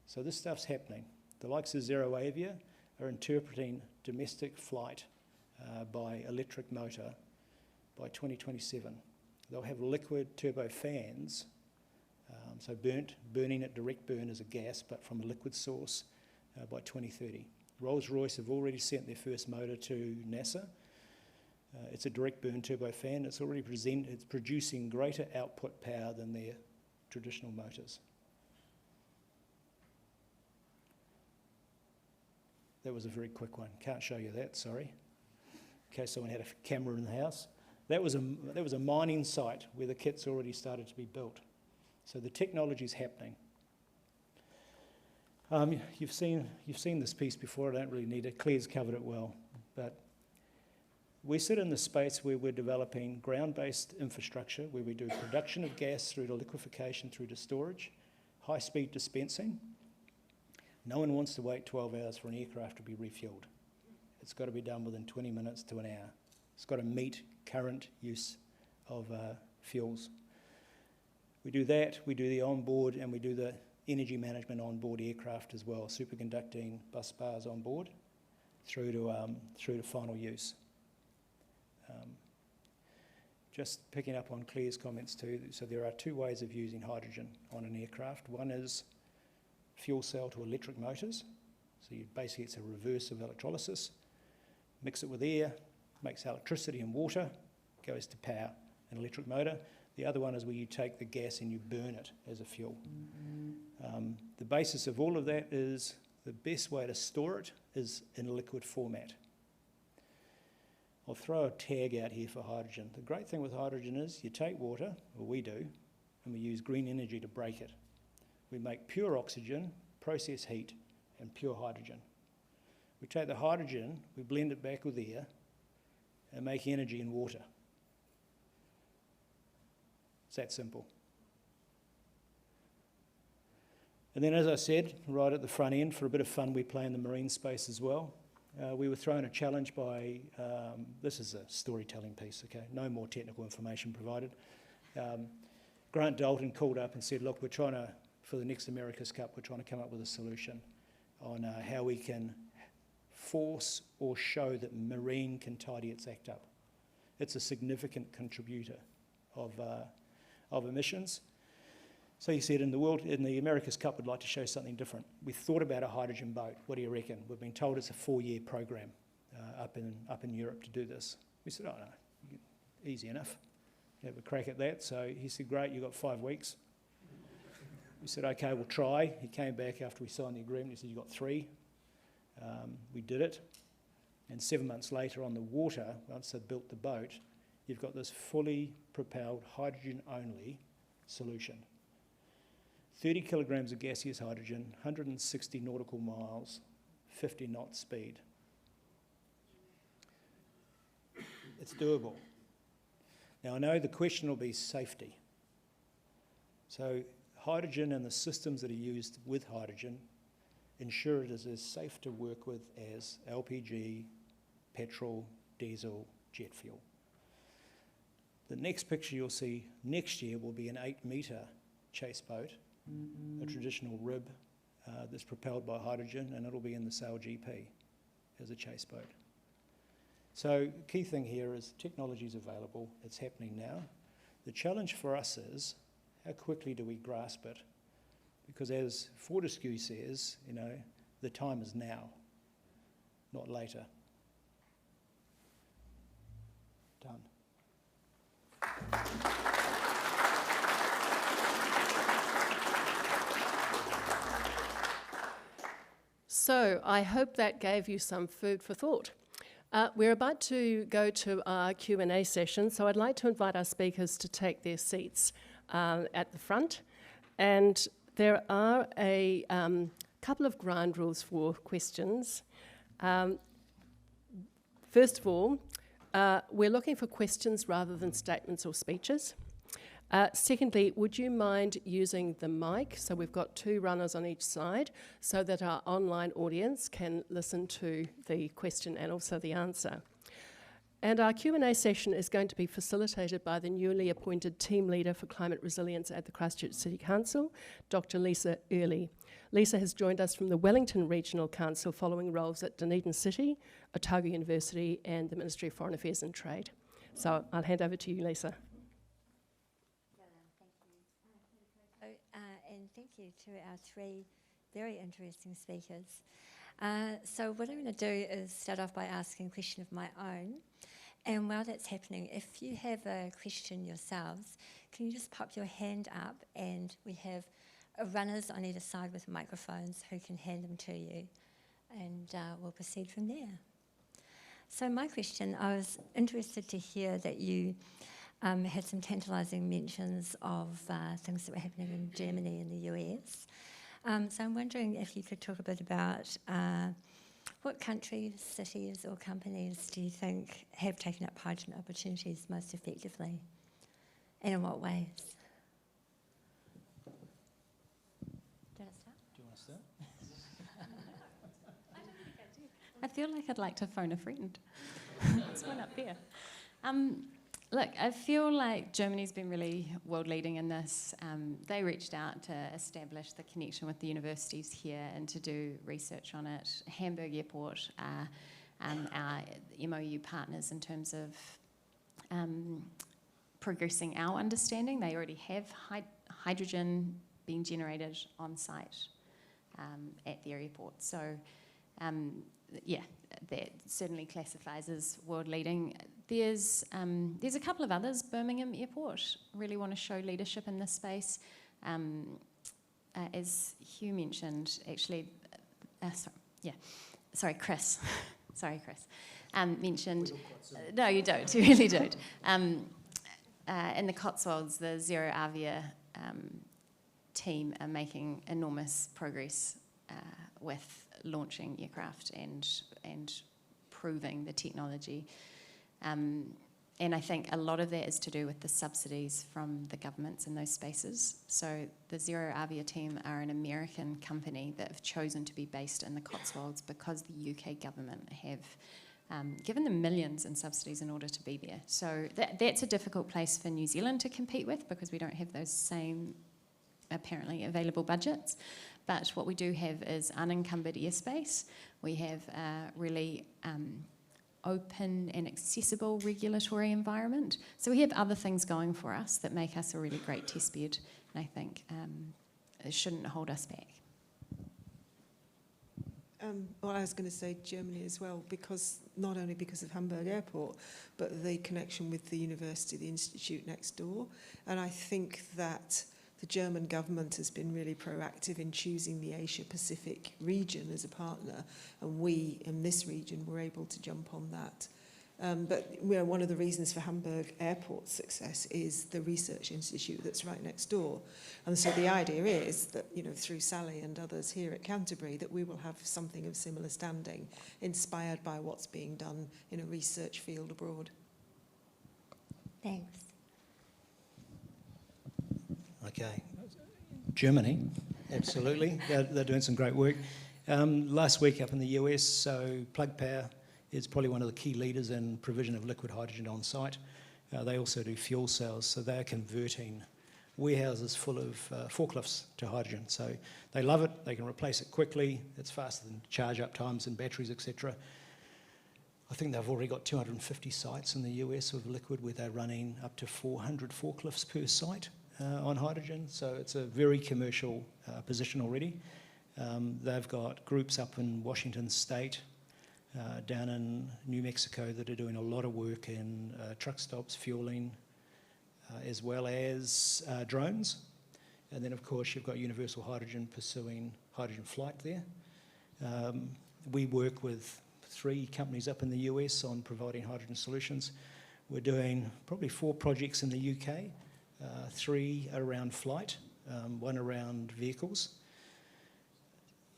So this stuff's happening. The likes of Zero Avia are interpreting domestic flight by electric motor by 2027. They'll have liquid turbo fans, so burning at direct burn as a gas, but from a liquid source by 2030. Rolls-Royce have already sent their first motor to NASA. It's a direct burn turbo fan. It's already it's producing greater output power than their traditional motors. That was a very quick one. Can't show you that, sorry. In case someone had a camera in the house. That was a mining site where the kit's already started to be built. So the technology's happening. You've seen this piece before. I don't really need it. Claire's covered it well, but we sit in the space where we're developing ground-based infrastructure, where we do production of gas through to liquefaction, through to storage, high-speed dispensing. No one wants to wait 12 hours for an aircraft to be refueled. It's got to be done within 20 minutes to an hour. It's got to meet current use of fuels. We do that, we do the onboard, and we do the energy management on board aircraft as well, superconducting bus bars on board through to final use. Just picking up on Claire's comments too, so there are two ways of using hydrogen on an aircraft. One is fuel cell to electric motors, so basically it's a reverse of electrolysis. Mix it with air, makes electricity and water, goes to power an electric motor. The other one is where you take the gas and you burn it as a fuel. The basis of all of that is the best way to store it is in a liquid format. I'll throw a tag out here for hydrogen. The great thing with hydrogen is you take water, or we do, and we use green energy to break it. We make pure oxygen, process heat, and pure hydrogen. We take the hydrogen, we blend it back with air, and make energy in water. It's that simple. And then, as I said, right at the front end, for a bit of fun, we play in the marine space as well. We were thrown a challenge by, this is a storytelling piece, okay, no more technical information provided. Grant Dalton called up and said, look, we're trying to, for the next America's Cup, we're trying to come up with a solution on how we can force or show that marine can tidy its act up. It's a significant contributor of emissions. So he said, in the America's Cup, we'd like to show something different. We thought about a hydrogen boat. What do you reckon? We've been told it's a 4-year program up in Europe to do this. We said, oh no, easy enough. Have a crack at that. So he said, great, you've got 5 weeks. We said, okay, we'll try. He came back after we signed the agreement. He said, you've got 3. We did it. And 7 months later on the water, once they'd built the boat, you've got this fully propelled hydrogen-only solution. 30 kilograms of gaseous hydrogen, 160 nautical miles, 50 knot speed. It's doable. Now I know the question will be safety. So hydrogen and the systems that are used with hydrogen ensure it is as safe to work with as LPG, petrol, diesel, jet fuel. The next picture you'll see next year will be an 8-metre chase boat, a traditional rib that's propelled by hydrogen, and it'll be in the Sail GP as a chase boat. So key thing here is technology is available, it's happening now. The challenge for us is how quickly do we grasp it? Because as Fortescue says, you know, the time is now, not later. Done. So I hope that gave you some food for thought. We're about to go to our Q&A session, so I'd like to invite our speakers to take their seats at the front. And there are a couple of ground rules for questions. First of all, we're looking for questions rather than statements or speeches. Secondly, would you mind using the mic? So we've got 2 runners on each side so that our online audience can listen to the question and also the answer. And our Q&A session is going to be facilitated by the newly appointed Team Leader for Climate Resilience at the Christchurch City Council, Dr. Lisa Early. Lisa has joined us from the Wellington Regional Council following roles at Dunedin City, Otago University and the Ministry of Foreign Affairs and Trade. So I'll hand over to you, Lisa. And thank you to our 3 very interesting speakers. So what I'm going to do is start off by asking a question of my own. And while that's happening, if you have a question yourselves, can you just pop your hand up, and we have runners on either side with microphones who can hand them to you, and we'll proceed from there. So my question, I was interested to hear that you had some tantalising mentions of things that were happening in Germany and the US. So I'm wondering if you could talk a bit about what countries, cities or companies do you think have taken up hydrogen opportunities most effectively, and in what ways? Do you want to start? Do you want to start? I don't think I do. I feel like I'd like to phone a friend. There's one up there. Look, I feel like Germany's been really world leading in this. They reached out to establish the connection with the universities here and to do research on it. Hamburg Airport are our MOU partners in terms of progressing our understanding. They already have hydrogen being generated on site at their airport. So, yeah, that certainly classifies as world leading. There's a couple of others. Birmingham Airport really want to show leadership in this space. As Hugh mentioned, actually, Chris. Sorry, Chris. Mentioned. No, you don't. You really don't. In the Cotswolds, the Zero Avia team are making enormous progress with launching aircraft and proving the technology. And I think a lot of that is to do with the subsidies from the governments in those spaces. So the Zero Avia team are an American company that have chosen to be based in the Cotswolds because the UK government have given them millions in subsidies in order to be there. So that's a difficult place for New Zealand to compete with because we don't have those same apparently available budgets. But what we do have is unencumbered airspace. We have really open and accessible regulatory environment. So we have other things going for us that make us a really great test bed, and I think it shouldn't hold us back. Well, I was going to say Germany as well, because not only because of Hamburg Airport, but the connection with the university, the institute next door. And I think that the German government has been really proactive in choosing the Asia-Pacific region as a partner, and we in this region were able to jump on that. But one of the reasons for Hamburg Airport's success is the research institute that's right next door. And so the idea is that, through Sally and others here at Canterbury, that we will have something of similar standing, inspired by what's being done in a research field abroad. Thanks. Okay. Germany, absolutely. They're doing some great work. Last week up in the US, so Plug Power is probably one of the key leaders in provision of liquid hydrogen on site. They also do fuel cells, so they're converting warehouses full of forklifts to hydrogen. So they love it, they can replace it quickly, it's faster than charge up times and batteries, etc. I think they've already got 250 sites in the US with liquid where they're running up to 400 forklifts per site on hydrogen, so it's a very commercial position already. They've got groups up in Washington State, down in New Mexico that are doing a lot of work in truck stops, fueling, as well as drones. And then, of course, you've got Universal Hydrogen pursuing hydrogen flight there. We work with 3 companies up in the US on providing hydrogen solutions. We're doing probably 4 projects in the UK, 3 around flight, 1 around vehicles.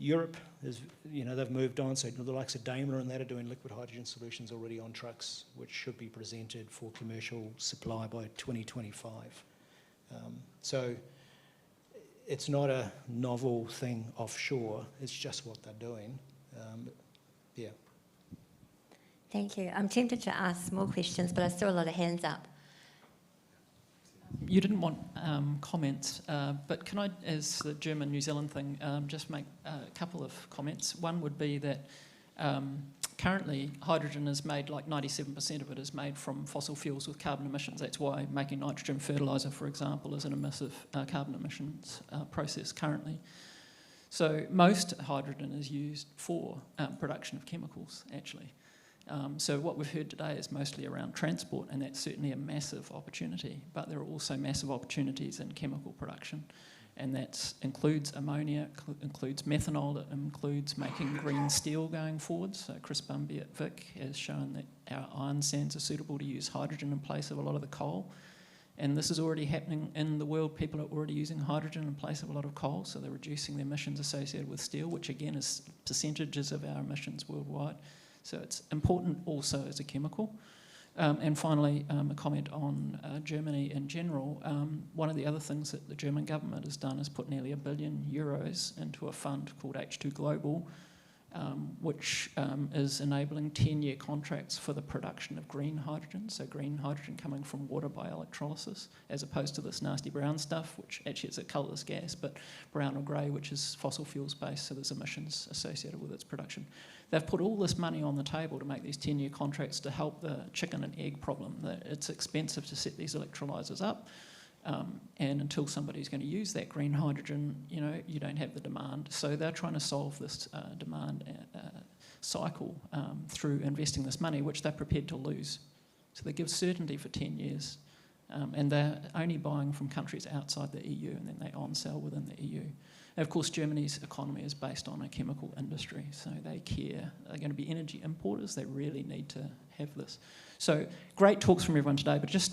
Europe is, they've moved on, so the likes of Daimler and that are doing liquid hydrogen solutions already on trucks, which should be presented for commercial supply by 2025. So it's not a novel thing offshore, it's just what they're doing. Yeah. Thank you. I'm tempted to ask more questions, but I saw a lot of hands up. You didn't want comments, but can I, as the German-New Zealand thing, just make a couple of comments. One would be that currently hydrogen is made, like 97% of it is made from fossil fuels with carbon emissions. That's why making nitrogen fertiliser, for example, is an emissive carbon emissions process currently. So most hydrogen is used for production of chemicals, actually. So what we've heard today is mostly around transport, and that's certainly a massive opportunity, but there are also massive opportunities in chemical production, and that includes ammonia, includes methanol, it includes making green steel going forward. So Chris Bumby at Vic has shown that our iron sands are suitable to use hydrogen in place of a lot of the coal, and this is already happening in the world. People are already using hydrogen in place of a lot of coal, so they're reducing the emissions associated with steel, which again is percentages of our emissions worldwide. So it's important also as a chemical. And finally, a comment on Germany in general. One of the other things that the German government has done is put nearly €1 billion into a fund called H2 Global, which is enabling 10-year contracts for the production of green hydrogen, so green hydrogen coming from water by electrolysis, as opposed to this nasty brown stuff, which actually is a colourless gas, but brown or grey, which is fossil fuels based, so there's emissions associated with its production. They've put all this money on the table to make these 10-year contracts to help the chicken and egg problem, that it's expensive to set these electrolysers up, and until somebody's going to use that green hydrogen, you don't have the demand. So they're trying to solve this demand cycle through investing this money, which they're prepared to lose. So they give certainty for 10 years, and they're only buying from countries outside the EU, and then they on-sell within the EU. And of course, Germany's economy is based on a chemical industry, so they care. They're going to be energy importers. They really need to have this. So great talks from everyone today, but just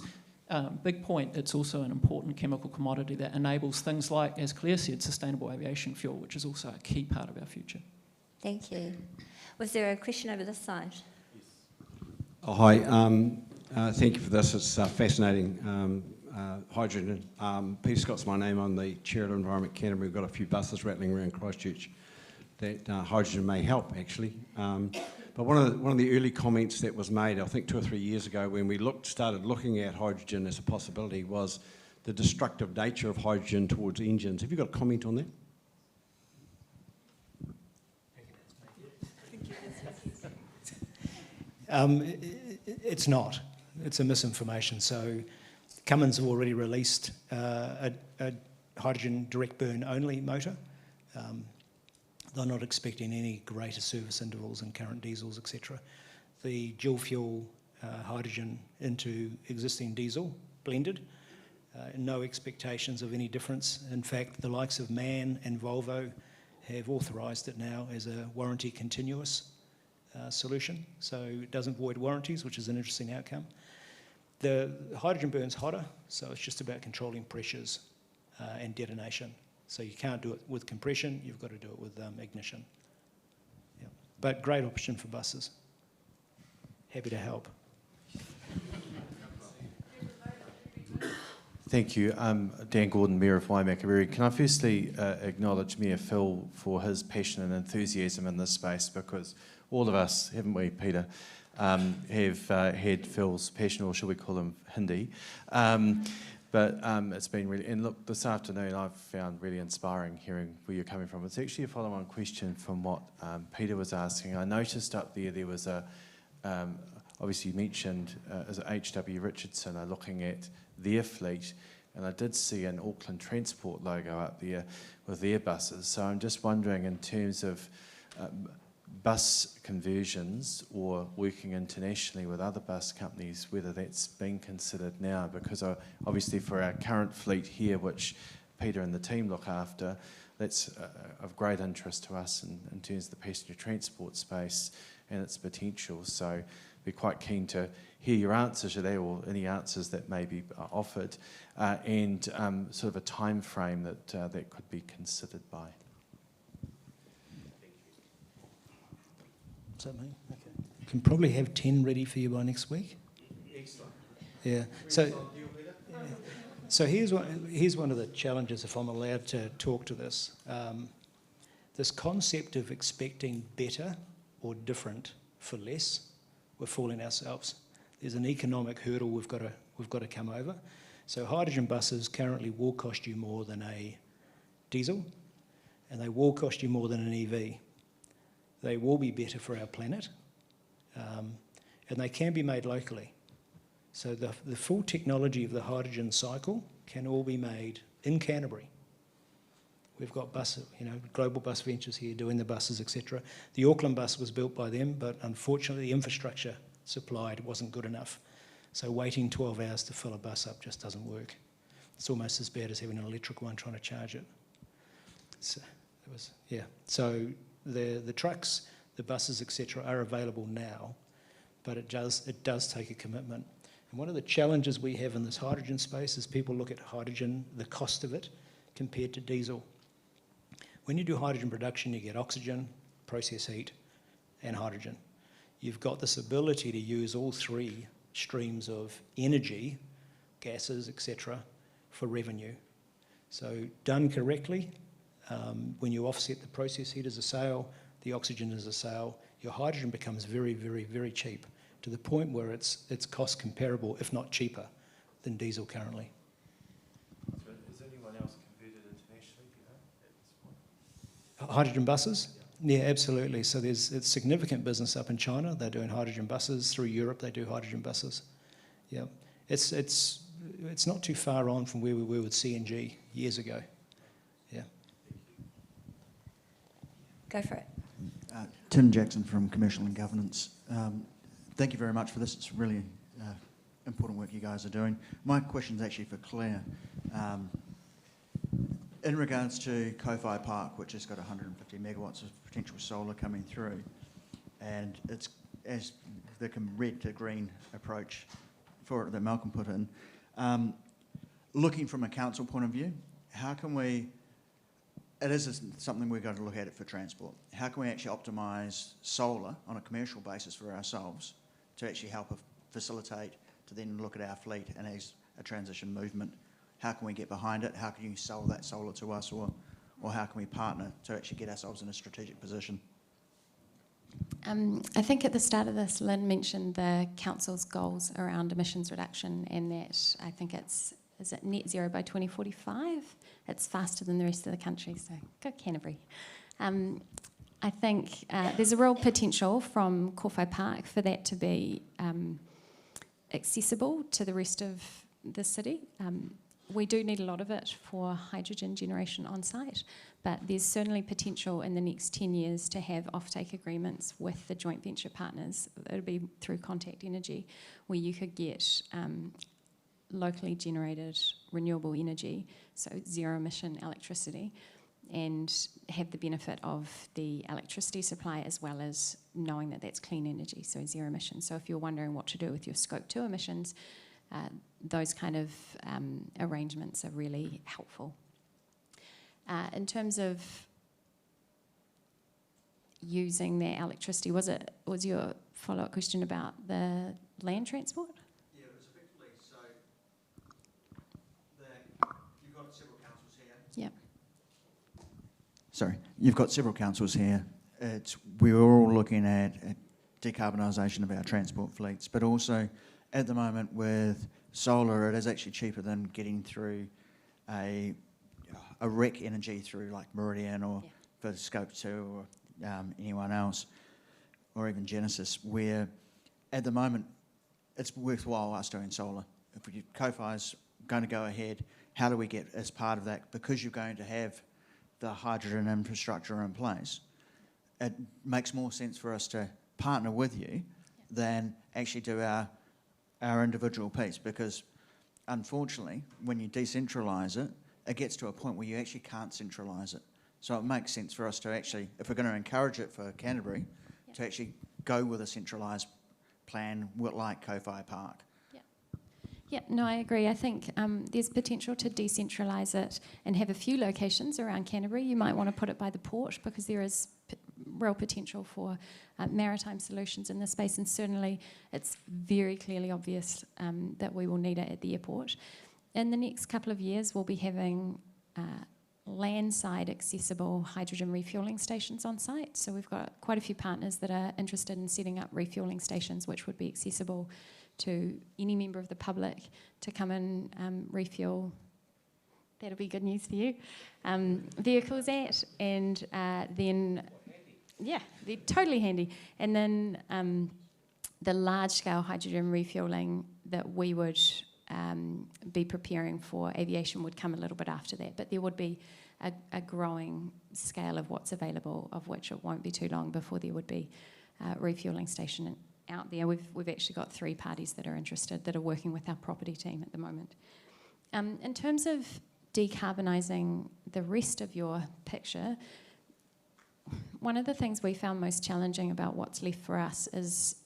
big point, it's also an important chemical commodity that enables things like, as Claire said, sustainable aviation fuel, which is also a key part of our future. Thank you. Was there a question over this side? Oh, hi. Thank you for this. It's fascinating. Hydrogen. Peter Scott's my name. I'm the Chair of Environment Canterbury. We've got a few buses rattling around Christchurch that hydrogen may help, actually. But one of the early comments that was made, I think 2 or 3 years ago, when we started looking at hydrogen as a possibility, was the destructive nature of hydrogen towards engines. Have you got a comment on that? It's not. It's a misinformation. So Cummins have already released a hydrogen direct burn only motor. They're not expecting any greater service intervals in current diesels, etc. The dual fuel hydrogen into existing diesel blended, no expectations of any difference. In fact, the likes of MAN and Volvo have authorised it now as a warranty continuous solution, so it doesn't void warranties, which is an interesting outcome. The hydrogen burns hotter, so it's just about controlling pressures and detonation. So you can't do it with compression, you've got to do it with ignition. Yeah. But great option for buses. Happy to help. Thank you. Dan Gordon, Mayor of Waimakariri. Can I firstly acknowledge Mayor Phil for his passion and enthusiasm in this space, because all of us, haven't we, Peter, have had Phil's passion, or shall we call him Hindi. But it's been really, and look, this afternoon I've found really inspiring hearing where you're coming from. It's actually a follow-on question from what Peter was asking. I noticed up there was a, obviously you mentioned, is it H.W. Richardson are looking at their fleet, and I did see an Auckland Transport logo up there with their buses. So I'm just wondering, in terms of bus conversions or working internationally with other bus companies, whether that's been considered now, because obviously for our current fleet here, which Peter and the team look after, that's of great interest to us in terms of the passenger transport space and its potential. So we're quite keen to hear your answers to that, or any answers that may be offered, and sort of a time frame that that could be considered by. Is that me? Okay. Can probably have 10 ready for you by next week. Excellent. Yeah. So here's one of the challenges, if I'm allowed to talk to this. This concept of expecting better or different for less, we're fooling ourselves. There's an economic hurdle we've got to come over. So hydrogen buses currently will cost you more than a diesel, and they will cost you more than an EV. They will be better for our planet, and they can be made locally. So the full technology of the hydrogen cycle can all be made in Canterbury. We've got Global Bus Ventures here doing the buses, etc. The Auckland bus was built by them, but unfortunately the infrastructure supplied wasn't good enough. So waiting 12 hours to fill a bus up just doesn't work. It's almost as bad as having an electric one trying to charge it. So the trucks, the buses, etc., are available now, but it does take a commitment. And one of the challenges we have in this hydrogen space is people look at hydrogen, the cost of it, compared to diesel. When you do hydrogen production, you get oxygen, process heat, and hydrogen. You've got this ability to use all three streams of energy, gases, etc., for revenue. So done correctly, when you offset the process heat as a sale, the oxygen is a sale, your hydrogen becomes very, very, very cheap, to the point where it's cost comparable, if not cheaper, than diesel currently. So is anyone else converted internationally, do you know, at this point? Hydrogen buses? Yeah, absolutely. So it's significant business up in China. They're doing hydrogen buses. Through Europe, they do hydrogen buses. Yeah, it's not too far on from where we were with CNG years ago. Yeah. Go for it. Tim Jackson from Commercial and Governance. Thank you very much for this. It's really important work you guys are doing. My question is actually for Claire. In regards to Ko-Fi Park, which has got 150 megawatts of potential solar coming through, and it's as the red to green approach for it that Malcolm put in, looking from a council point of view, how can we, it is something we've got to look at it for transport, how can we actually optimise solar on a commercial basis for ourselves to actually help facilitate, to then look at our fleet and as a transition movement? How can we get behind it? How can you sell that solar to us, or how can we partner to actually get ourselves in a strategic position? I think at the start of this, Lynn mentioned the council's goals around emissions reduction, and that I think is it net zero by 2045? It's faster than the rest of the country, so go Canterbury. I think there's a real potential from Ko-Fi Park for that to be accessible to the rest of the city. We do need a lot of it for hydrogen generation on site, but there's certainly potential in the next 10 years to have offtake agreements with the joint venture partners. It'll be through Contact Energy, where you could get locally generated renewable energy, so zero emission electricity, and have the benefit of the electricity supply as well as knowing that that's clean energy, so zero emissions. So if you're wondering what to do with your Scope 2 emissions, those kind of arrangements are really helpful. In terms of using their electricity, was your follow-up question about the land transport? Yeah, it was effectively, so you've got several councils here. Yep. Sorry, you've got several councils here. We're all looking at decarbonisation of our transport fleets, but also at the moment with solar, it is actually cheaper than getting through a REC energy through like Meridian or for Scope 2 or anyone else, or even Genesis, where at the moment it's worthwhile us doing solar. If Ko-Fi's going to go ahead, how do we get as part of that? Because you're going to have the hydrogen infrastructure in place, it makes more sense for us to partner with you than actually do our individual piece, because unfortunately when you decentralise it, it gets to a point where you actually can't centralise it. So it makes sense for us to actually, if we're going to encourage it for Canterbury, to actually go with a centralised plan like Ko-Fi Park. Yeah, no, I agree. I think there's potential to decentralise it and have a few locations around Canterbury. You might want to put it by the port because there is real potential for maritime solutions in this space, and certainly it's very clearly obvious that we will need it at the airport. In the next couple of years, we'll be having landside accessible hydrogen refuelling stations on site. So we've got quite a few partners that are interested in setting up refuelling stations which would be accessible to any member of the public to come and refuel. That'll be good news for you. Vehicles at, and then, yeah, they're totally handy. And then the large-scale hydrogen refuelling that we would be preparing for aviation would come a little bit after that, but there would be a growing scale of what's available, of which it won't be too long before there would be a refuelling station out there. We've actually got 3 parties that are interested, that are working with our property team at the moment. In terms of decarbonising the rest of your picture, one of the things we found most challenging about what's left for us is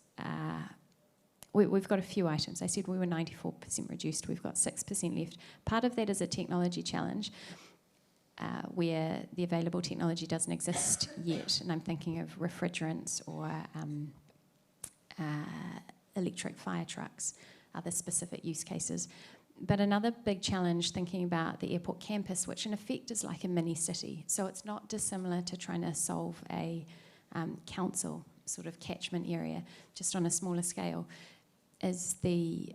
we've got a few items. I said we were 94% reduced. We've got 6% left. Part of that is a technology challenge where the available technology doesn't exist yet, and I'm thinking of refrigerants or electric fire trucks, other specific use cases. But another big challenge, thinking about the airport campus, which in effect is like a mini city. So it's not dissimilar to trying to solve a council sort of catchment area, just on a smaller scale, is the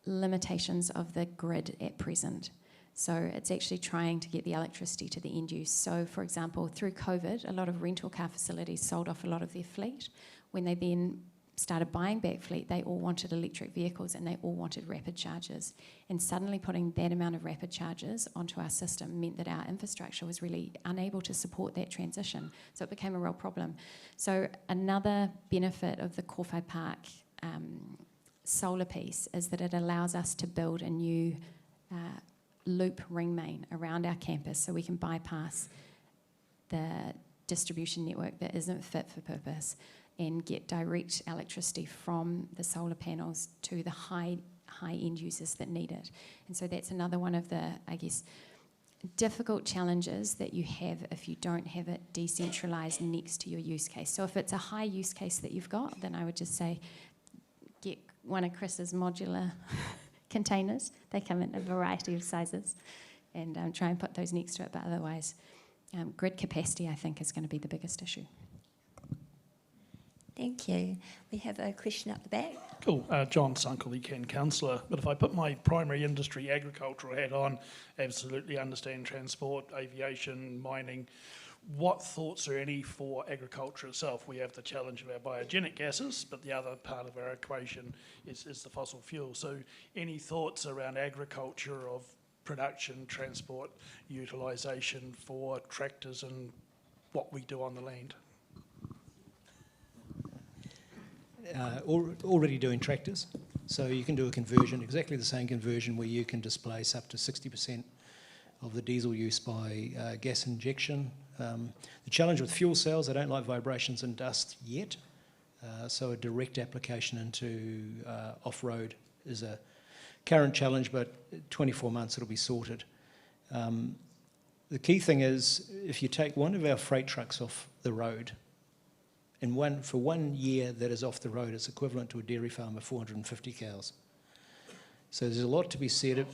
limitations of the grid at present. So it's actually trying to get the electricity to the end use. So, for example, through COVID, a lot of rental car facilities sold off a lot of their fleet. When they then started buying back fleet, they all wanted electric vehicles and they all wanted rapid chargers. And suddenly putting that amount of rapid chargers onto our system meant that our infrastructure was really unable to support that transition. So it became a real problem. So another benefit of the Kōwhai Park solar piece is that it allows us to build a new loop ring main around our campus so we can bypass the distribution network that isn't fit for purpose and get direct electricity from the solar panels to the high end users that need it. And so that's another one of the, I guess, difficult challenges that you have if you don't have it decentralised next to your use case. So if it's a high use case that you've got, then I would just say get one of Chris's modular containers. They come in a variety of sizes, and try and put those next to it. But otherwise, grid capacity, I think, is going to be the biggest issue. Thank you. We have a question up the back. Cool. John Sunkley, Ken Councillor. But if I put my primary industry agricultural hat on, absolutely understand transport, aviation, mining. What thoughts are any for agriculture itself? We have the challenge of our biogenic gases, but the other part of our equation is the fossil fuel. So any thoughts around agriculture of production, transport, utilisation for tractors and what we do on the land? Already doing tractors, so you can do a conversion, exactly the same conversion where you can displace up to 60% of the diesel use by gas injection. The challenge with fuel cells, they don't like vibrations and dust yet, so a direct application into off-road is a current challenge, but 24 months it'll be sorted. The key thing is, if you take one of our freight trucks off the road, and for 1 year that is off the road, it's equivalent to a dairy farm of 450 cows. So there's a lot to be said.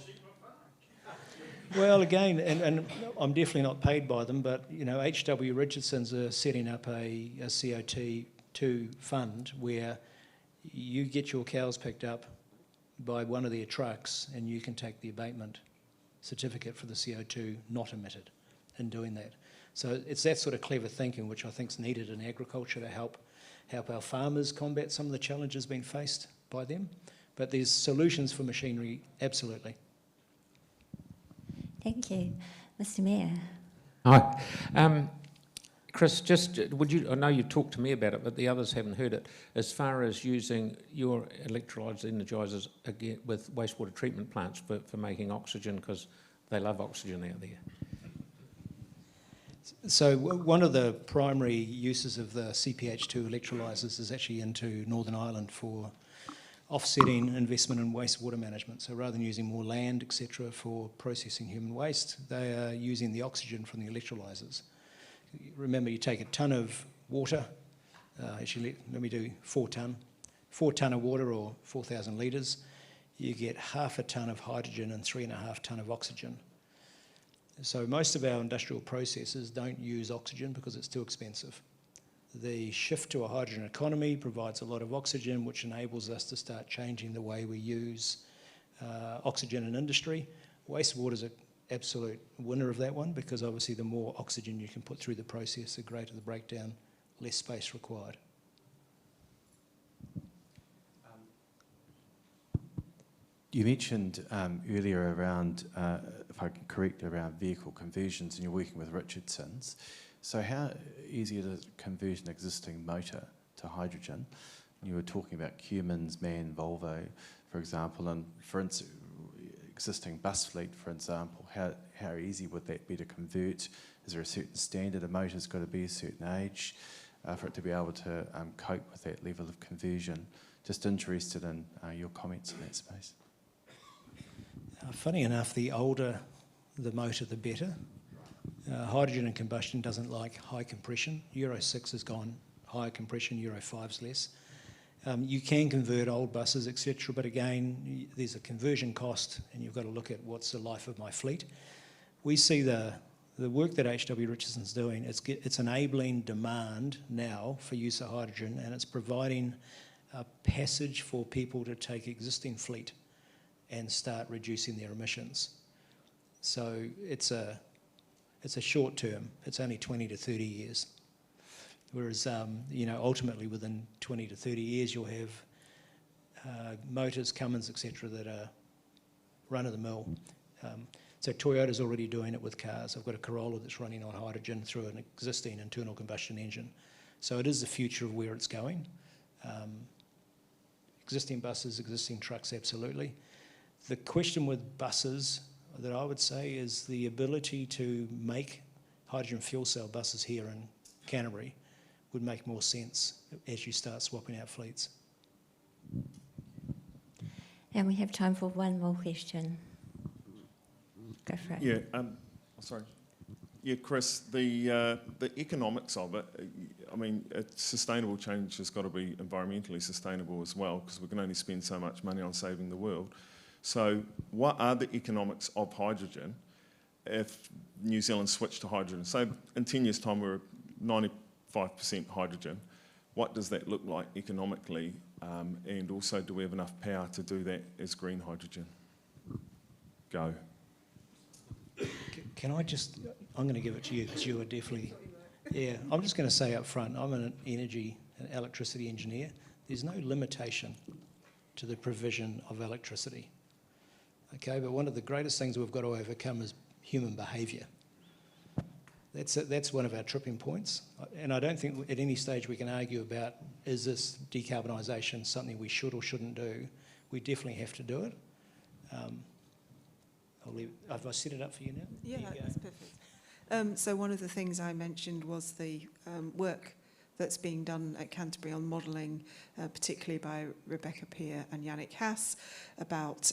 Well, again, and I'm definitely not paid by them, but you know, H.W. Richardson's are setting up a CO2 fund where you get your cows picked up by one of their trucks, and you can take the abatement certificate for the CO2 not emitted in doing that. So it's that sort of clever thinking which I think is needed in agriculture to help our farmers combat some of the challenges being faced by them. But there's solutions for machinery, absolutely. Thank you. Mr. Mayor. Hi. Chris, just I know you've talked to me about it, but the others haven't heard it, as far as using your electrolyzers, energizers again with wastewater treatment plants for making oxygen, because they love oxygen out there. So one of the primary uses of the CPH2 electrolysers is actually into Northern Ireland for offsetting investment in wastewater management. So rather than using more land, etc., for processing human waste, they are using the oxygen from the electrolysers. Remember, you take a tonne of water, actually let me do 4 tonne of water, or 4,000 litres, you get half a tonne of hydrogen and 3.5 tonne of oxygen. So most of our industrial processes don't use oxygen because it's too expensive. The shift to a hydrogen economy provides a lot of oxygen, which enables us to start changing the way we use oxygen in industry. Wastewater is an absolute winner of that one, because obviously the more oxygen you can put through the process, the greater the breakdown, less space required. You mentioned earlier around, if I can correct, around vehicle conversions, and you're working with Richardson's. So how easy is it to convert an existing motor to hydrogen? You were talking about Cummins, MAN, Volvo, for example, and for instance, existing bus fleet, for example, how easy would that be to convert? Is there a certain standard? A motor's got to be a certain age for it to be able to cope with that level of conversion. Just interested in your comments in that space. Funny enough, the older the motor, the better. Hydrogen and combustion doesn't like high compression. Euro 6 has gone higher compression, Euro 5's less. You can convert old buses, etc., but again, there's a conversion cost, and you've got to look at what's the life of my fleet. We see the the work that H.W. Richardson's doing, it's enabling demand now for use of hydrogen, and it's providing a passage for people to take existing fleet and start reducing their emissions. So it's a short term. It's only 20 to 30 years. Whereas, ultimately within 20 to 30 years, you'll have motors, Cummins, etc., that are run-of-the-mill. So Toyota's already doing it with cars. I've got a Corolla that's running on hydrogen through an existing internal combustion engine. So it is the future of where it's going. Existing buses, existing trucks, absolutely. The question with buses that I would say is the ability to make hydrogen fuel cell buses here in Canterbury would make more sense as you start swapping out fleets. And we have time for one more question. Go for it. Yeah, sorry. Yeah, Chris, the economics of it, I mean, sustainable change has got to be environmentally sustainable as well, because we can only spend so much money on saving the world. So what are the economics of hydrogen if New Zealand switched to hydrogen? So in 10 years' time we're 95% hydrogen. What does that look like economically? And also, do we have enough power to do that as green hydrogen? Go. Can I just, I'm going to give it to you because you are definitely, yeah, I'm just going to say up front, I'm an energy and electricity engineer. There's no limitation to the provision of electricity. Okay, but one of the greatest things we've got to overcome is human behaviour. That's one of our tripping points. And I don't think at any stage we can argue about, is this decarbonisation something we should or shouldn't do? We definitely have to do it. I'll leave. Have I set it up for you now? Yeah, that's perfect. So one of the things I mentioned was the work that's being done at Canterbury on modelling, particularly by Rebecca Peer and Yannick Haas, about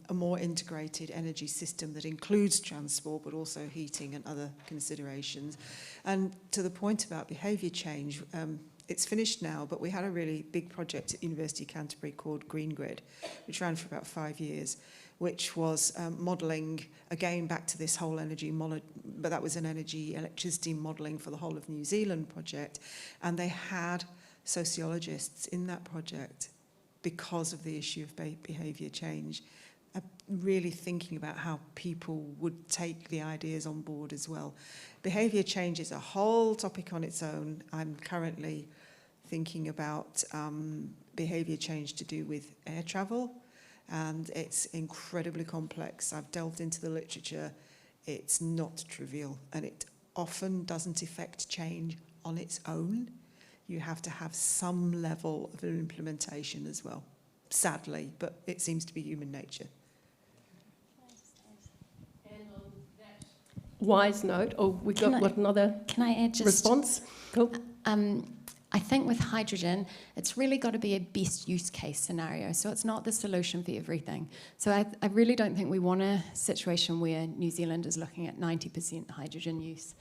a more integrated energy system that includes transport but also heating and other considerations. And to the point about behaviour change, it's finished now, but we had a really big project at University of Canterbury called Green Grid, which ran for about 5 years, which was modelling, again, back to this whole energy, but that was an electricity modelling for the whole of New Zealand project. And they had sociologists in that project because of the issue of behaviour change, really thinking about how people would take the ideas on board as well. Behaviour change is a whole topic on its own. I'm currently thinking about behaviour change to do with air travel, and it's incredibly complex. I've delved into the literature. It's not trivial, and it often doesn't affect change on its own. You have to have some level of implementation as well, sadly, but it seems to be human nature. And on that wise note, we've got another Can I add just response? Cool. I think with hydrogen, it's really got to be a best use case scenario. So it's not the solution for everything. So I really don't think we want a situation where New Zealand is looking at 90% hydrogen use.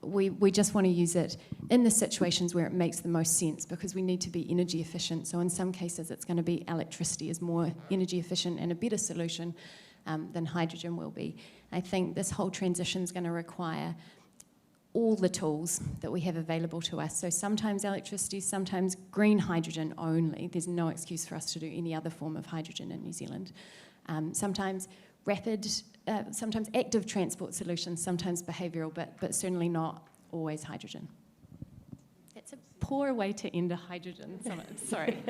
We just want to use it in the situations where it makes the most sense, because we need to be energy efficient. So in some cases, it's going to be electricity is more energy efficient and a better solution than hydrogen will be. I think this whole transition is going to require all the tools that we have available to us. So sometimes electricity, sometimes green hydrogen only. There's no excuse for us to do any other form of hydrogen in New Zealand. Sometimes rapid, sometimes active transport solutions, sometimes behavioural, but certainly not always hydrogen. That's a poor way to end a hydrogen summit, sorry.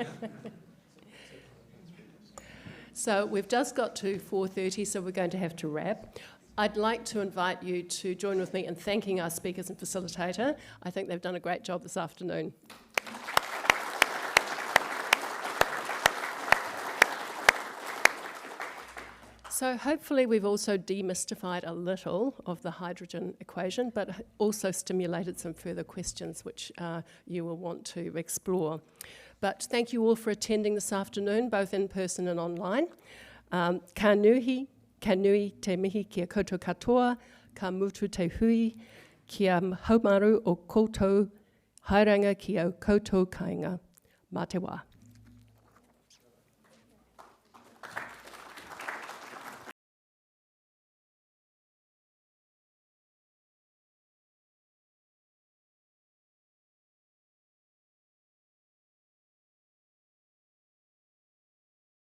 So we've just got to 4:30, so we're going to have to wrap. I'd like to invite you to join with me in thanking our speakers and facilitator. I think they've done a great job this afternoon. So hopefully we've also demystified a little of the hydrogen equation, but also stimulated some further questions which you will want to explore. But thank you all for attending this afternoon, both in person and online. Ka nui te mihi kia koutou katoa, ka mutu te hui, kia haumaru o koutou hairanga ki au koutou kāinga. Mā te wā.